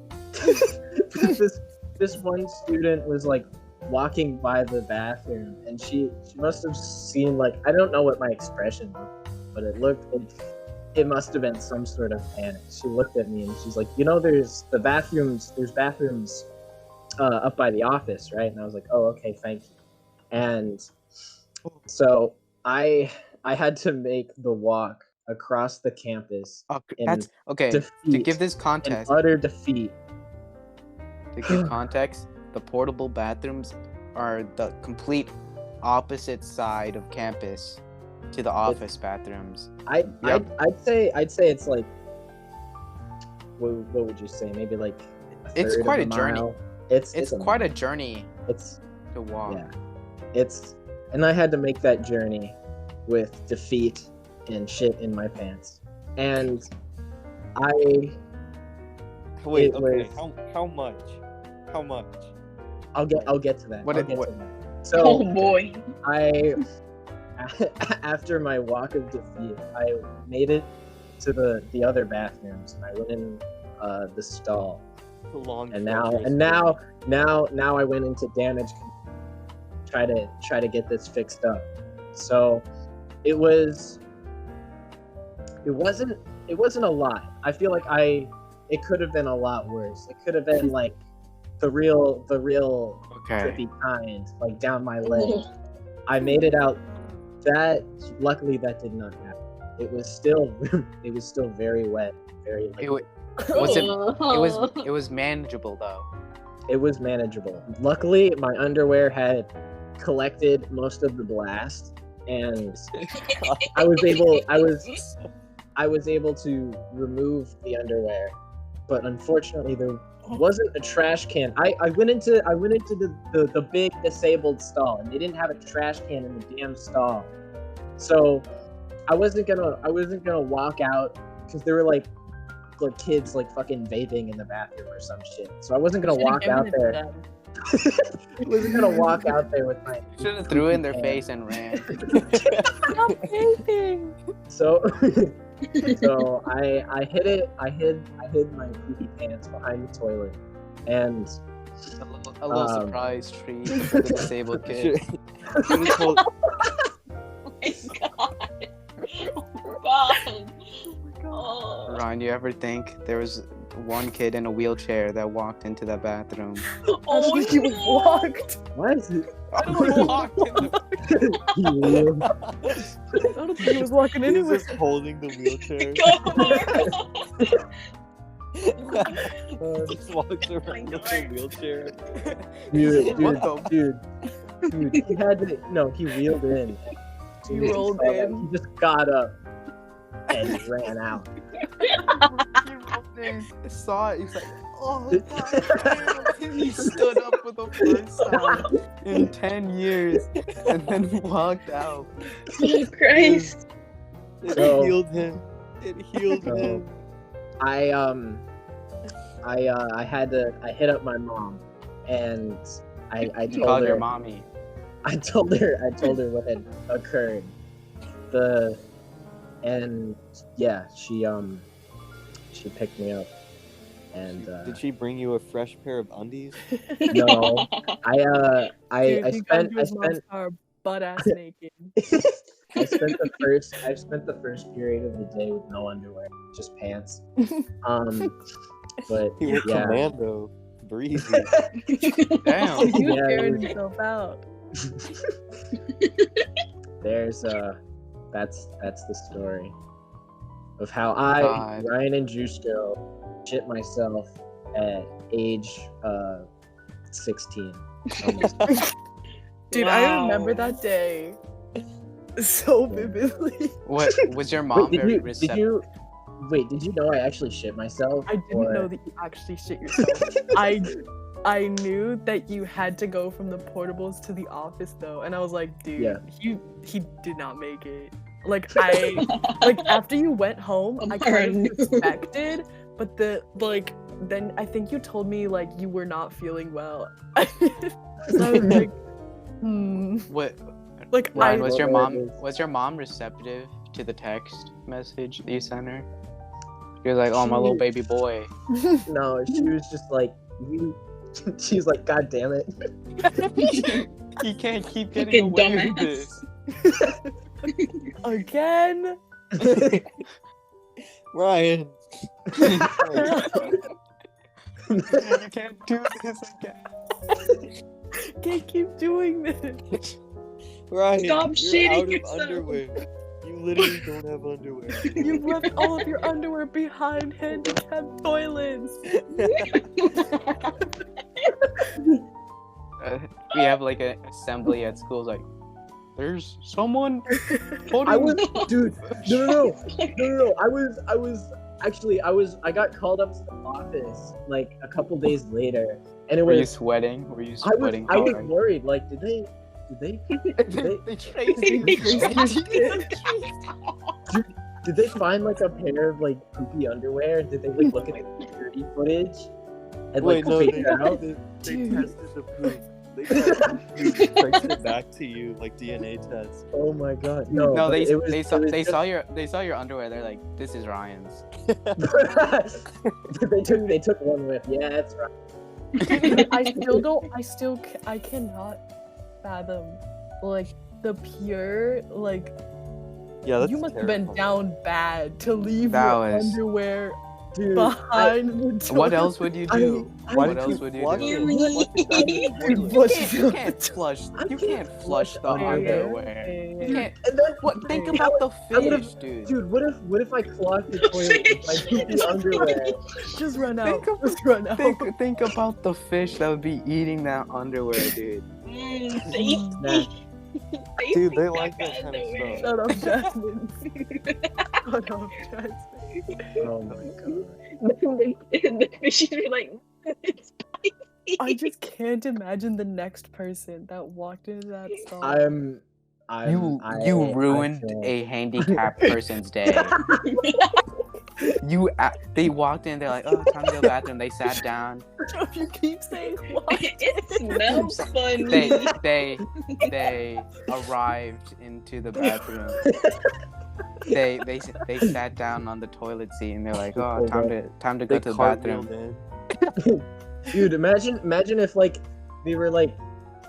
S2: this one student was like walking by the bathroom, and she must have seen like, I don't know what my expression looked, but it must have been some sort of panic. She looked at me and she's like, there's bathrooms up by the office, right? And I was like, oh, okay, thank you. And so I had to make the walk across the campus.
S1: That's okay. To give this context,
S2: utter defeat.
S1: To give context, the portable bathrooms are the complete opposite side of campus to the office bathrooms.
S2: I'd say it's like, what would you say? Maybe like
S1: it's quite a journey.
S2: Mile.
S1: It's quite a journey. To walk.
S2: Yeah, and I had to make that journey with defeat and shit in my pants. And
S7: Wait, okay. How much?
S2: I'll get to that. So,
S4: oh boy.
S2: After my walk of defeat, I made it to the other bathrooms, and I went in the stall. And now I went into damage control, try to get this fixed up. So it wasn't a lot. I feel like it could have been a lot worse. It could have been like the real drippy kind, like down my leg. I made it out. Luckily that did not happen. It was still very wet, very light.
S1: It was manageable though.
S2: It was manageable. Luckily, my underwear had collected most of the blast, and I was able to remove the underwear. But unfortunately, there wasn't a trash can. I went into the big disabled stall, and they didn't have a trash can in the damn stall. So I wasn't gonna walk out because there were like kids like fucking vaping in the bathroom or some shit. So I wasn't gonna walk out there. I wasn't gonna walk out there with my.
S1: Should have threw it in their face and ran.
S5: Stop vaping.
S2: So I hid my poopy pants behind the toilet, and
S1: a little surprise treat for the disabled kid.
S4: Oh my god.
S1: Ryan, do you ever think there was one kid in a wheelchair that walked into that bathroom?
S4: Oh,
S5: he was walked.
S2: what?
S1: I don't
S5: don't think he was walking
S7: He was
S5: anywhere.
S7: just holding the wheelchair. Just walks around with the wheelchair.
S2: Dude, he had to. No, he wheeled in.
S5: He rolled in.
S2: He just got up and ran out.
S1: I saw it. He's like, oh, he stood up for the first time in 10 years and then walked out.
S4: Jesus Christ.
S7: It
S2: So-
S7: healed him.
S2: I hit up my mom, and I
S1: You called
S2: told
S1: your
S2: her.
S1: mommy.
S2: I told her what had occurred. She picked me up, and
S7: Did she bring you a fresh pair of undies?
S2: no,
S5: Dude,
S2: I
S5: he got into his
S2: spent
S5: mom's car butt ass naked.
S2: I spent the first period of the day with no underwear, just pants. But
S7: You were
S2: yeah,
S7: commando. Breezy.
S1: Damn.
S5: He was
S2: Yeah,
S5: tearing
S2: it
S5: himself out.
S2: there's that's the story of how I,
S1: God.
S2: Ryan and Jusko, shit myself at age 16.
S5: Dude, I remember that day so vividly.
S1: What was your mom very receptive?
S2: Did you know I actually shit myself?
S5: I didn't know that you actually shit yourself. I knew that you had to go from the portables to the office though, and I was like, dude,
S2: Yeah.
S5: he did not make it. Like after you went home, I kind of suspected, but then I think you told me like you were not feeling well. So I was like,
S1: What?
S5: Like
S1: Ryan,
S5: I
S1: was
S2: Well,
S1: your mom receptive to the text message that you sent her? She was like, "Oh, my little baby boy."
S2: No, she was just like, you. She's like, God damn it.
S1: He can't keep getting
S4: Fucking
S1: away with
S4: dumbass.
S1: this.
S5: again.
S7: Ryan.
S1: You can't do this again.
S5: Can't keep doing this.
S7: Ryan,
S4: Stop
S7: you're
S4: shitting
S7: out of
S4: yourself.
S7: underwear. You literally don't have underwear.
S5: You left all of your underwear behind handicapped toilets.
S1: We have like an assembly at schools. Like, there's someone
S2: I was,
S1: holding.
S2: dude. No. I got called up to the office like a couple days later, and it
S1: Were you
S2: was.
S1: sweating? Were you
S2: I was.
S1: sweating
S2: I was
S1: hard?
S2: worried. Like, did they?
S1: They traced you.
S2: Did they find like a pair of like poopy underwear? Did they like look at the security footage and like
S7: Wait, no,
S2: figure out?
S7: they
S5: Dude.
S7: tested the poop. They tested the poop, traced it back to you, like DNA test.
S2: Oh my god, no!
S1: No,
S2: but
S1: they
S2: it was,
S1: they saw
S2: it was
S1: they
S2: just-
S1: saw your underwear. They're like, this is Ryan's.
S2: they took one whiff. Yeah, that's right.
S5: I cannot fathom like the pure like
S7: Yeah, that's
S5: you must have been
S7: terrifying.
S5: down bad to leave
S1: That
S5: your
S1: was-
S5: underwear
S2: Dude,
S5: behind the toilet.
S1: What else would you do?
S7: Why
S1: What
S7: did
S1: else
S7: you
S1: would you
S7: flush
S1: do?
S7: it?
S5: Flush
S1: You
S5: it.
S1: can't flush.
S2: I
S1: You
S2: can't
S1: can't flush the
S2: flush underwear.
S1: underwear. You can't.
S2: and then
S1: What? Think
S5: Hey,
S1: about the
S2: I would've-
S1: fish, dude.
S2: dude, what if I clogged the toilet with my poopy underwear?
S5: Just run out.
S1: Think of-
S5: Just run out.
S1: Think about the fish that would be eating that underwear, dude.
S2: Nah.
S7: Dude, they like that kind of stuff.
S5: Shut up, Jasmine. Shut up, Jasmine.
S2: Oh my god.
S4: The fishes were like, it's spicy.
S5: I just can't imagine the next person that walked into that stall.
S1: You ruined a handicapped person's day. They walked in. They're like, "Oh, time to go to the bathroom." They sat down.
S5: You keep saying what?
S4: It smells funny.
S1: They arrived into the bathroom. They sat down on the toilet seat and they're like, "Oh, time to go
S7: They
S1: to the
S7: cartwheeled
S1: bathroom."
S7: in.
S2: Dude, imagine if like they were like,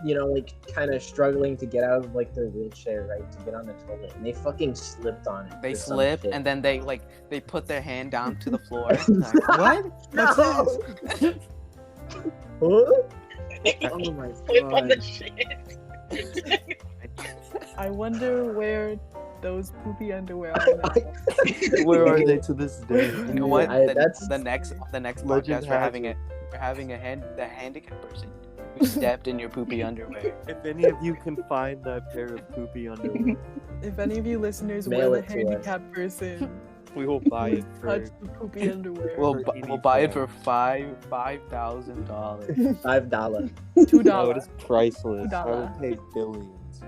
S2: you know, like kind of struggling to get out of like their wheelchair, right, to get on the toilet, and they fucking slipped on it.
S1: They
S2: or some
S1: slipped
S2: shit.
S1: and then they put their hand down to the floor. Like, what? What's
S2: No!
S1: this?
S2: Huh? Oh my
S4: Flip on the
S2: god.
S4: shit.
S5: I wonder where those poopy underwear are now.
S7: Where are they to this day?
S1: You know what?
S2: That's-
S1: The next
S7: Legend
S1: podcast we're
S7: has
S1: having a handicapped person who stepped in your poopy underwear.
S7: If any of you can find that pair of poopy underwear,
S5: If any of you listeners
S2: Mail
S5: were
S2: it
S5: the
S2: to us.
S5: handicapped person
S7: we will buy
S5: who
S7: it for.
S5: touched the poopy underwear,
S1: We'll buy it for $5,000.
S2: $5.
S5: $2.
S7: No, it is priceless. I will
S5: $2.
S7: pay billions.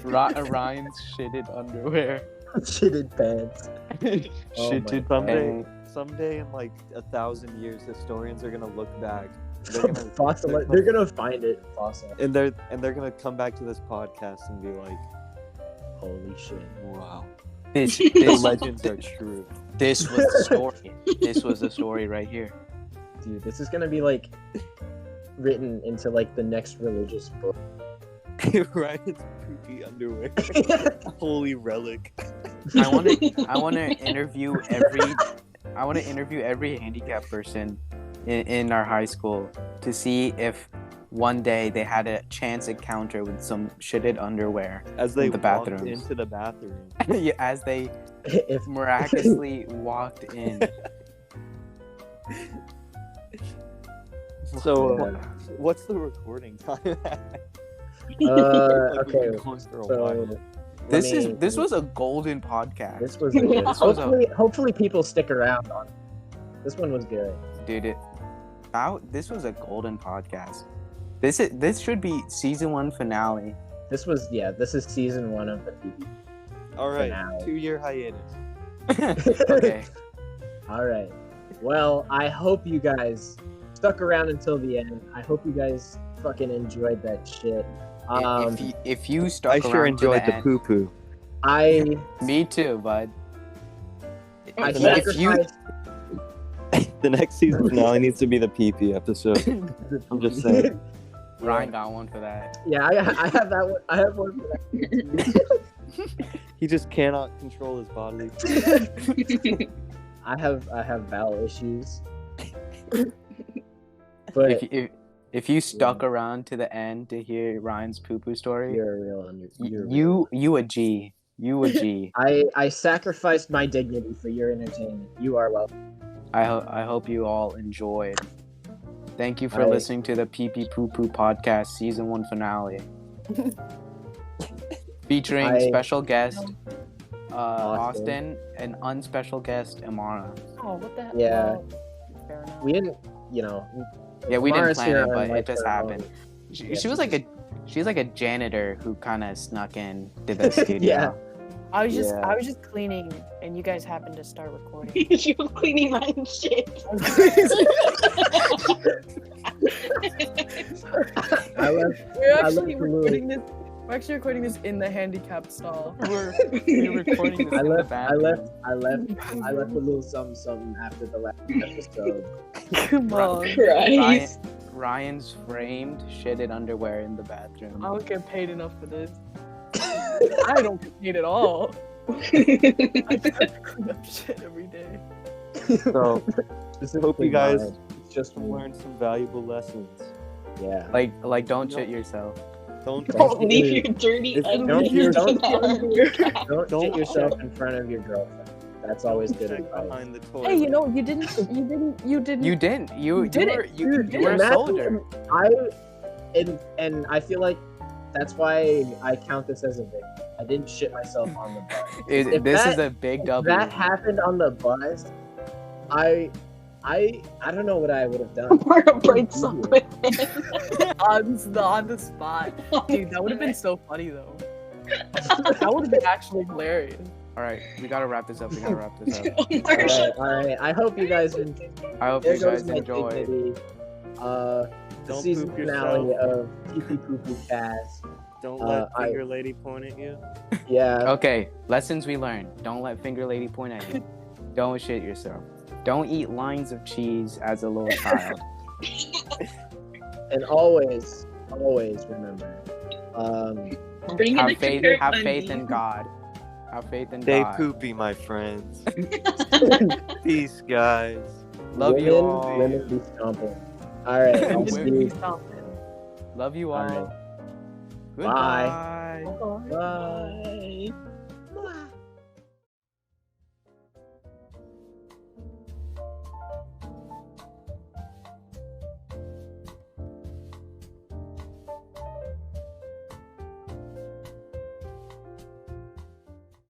S1: Ryan's shitted underwear.
S2: Shitted pants. Oh my
S1: Shitted
S2: God.
S1: pants.
S7: Someday in like 1,000 years, historians are gonna look back.
S2: Fossil. They're gonna find it fossil.
S7: And they're gonna come back to this podcast and be like,
S2: Holy shit.
S7: "Wow,
S1: This
S7: the legends are true."
S1: This was the story. This was the story right here.
S2: Dude, this is gonna be like written into like the next religious book.
S7: Ryan's poopy underwear, holy relic.
S1: I want to interview every handicapped person in our high school to see if one day they had a chance encounter with some shitted underwear
S7: As they
S1: in the
S7: walked
S1: bathrooms.
S7: into the bathroom.
S1: Yeah, as they
S2: If
S1: miraculously walked in.
S7: So,
S2: Yeah.
S7: what's the recording time?
S2: okay,
S7: Like, we've been going for a
S2: so
S7: while.
S1: This was a golden podcast.
S2: this was good.
S1: This was a-
S2: hopefully people stick around on. This one was good.
S1: Dude, this was a golden podcast. This should be season 1 finale.
S2: This is season 1 of the PB.
S7: All right,
S2: finale.
S7: 2-year hiatus.
S1: Okay.
S2: All right. Well, I hope you guys stuck around until the end. I hope you guys fucking enjoyed that shit.
S1: If you stuck
S7: I
S1: around
S7: sure enjoyed
S1: to
S7: the
S1: end,
S7: poo-poo.
S1: me too, bud.
S2: I
S1: If you-
S2: sacrificed.
S7: The next season finale needs to be the pee-pee episode. I'm just saying.
S1: Ryan got one for that.
S2: Yeah, I have that one. I have one for that.
S7: He just cannot control his bodily.
S2: I have bowel issues. But
S1: If you stuck around to the end to hear Ryan's poo-poo story,
S2: you're a real
S1: you a G. You a G.
S2: I sacrificed my dignity for your entertainment. You are welcome.
S1: I hope you all enjoyed. Thank you for listening to the Peepeepoopoo podcast season 1 finale. Featuring special guest Austin and unspecial guest Imara.
S5: Oh, what the hell?
S2: Yeah.
S5: Well, fair enough.
S2: We didn't, you know.
S1: Yeah, we didn't
S2: Mara's
S1: plan
S2: here
S1: it, but
S2: on, like,
S1: it just
S2: her
S1: happened.
S2: own.
S1: She's like a janitor who kind of snuck in to the studio.
S2: Yeah.
S5: I was just cleaning, and you guys happened to start recording.
S4: She was cleaning my shit.
S5: We're actually recording this in the handicapped stall.
S1: We're recording this in the bathroom.
S2: I left a little something after the last episode.
S5: Come on.
S4: Christ.
S1: Ryan's framed shitted underwear in the bathroom.
S5: I don't get paid enough for this. I don't get paid at all. I clean up shit every day.
S7: So, hope you guys
S2: just
S7: learned some valuable lessons.
S2: Yeah.
S1: Like don't shit yourself.
S4: Don't leave your dirty
S2: Don't
S4: Don't
S2: shit yourself in front of your girlfriend. That's always good advice.
S7: Behind the toilet.
S5: Hey, you didn't.
S1: You didn't. You were a soldier.
S2: And I feel like that's why I count this as a victory. I didn't shit myself on the bus.
S1: This is a big W.
S2: If that happened on the bus, I don't know what I would have done.
S4: Wear a bright something.
S5: on the spot. Dude, that would have been so funny though. That would have been actually hilarious.
S1: All right, we gotta wrap this up.
S2: All right. I hope you guys enjoyed.
S1: I hope you guys enjoyed.
S2: The
S7: Don't
S2: season
S7: poop
S2: finale
S7: yourself.
S2: of Peepeepoopoo cast.
S7: Don't let Finger Lady point at you.
S2: Yeah.
S1: Okay, lessons we learned. Don't let Finger Lady point at you. Don't shit yourself. Don't eat lines of cheese as a little child.
S2: And always remember.
S1: Have faith in God. Have faith in
S7: Stay
S1: God.
S7: poopy, my friends. Peace, guys.
S1: Love you all.
S2: Women be stomping. All right. I'll see you.
S1: Love you all.
S2: All right.
S1: Goodbye.
S2: Bye.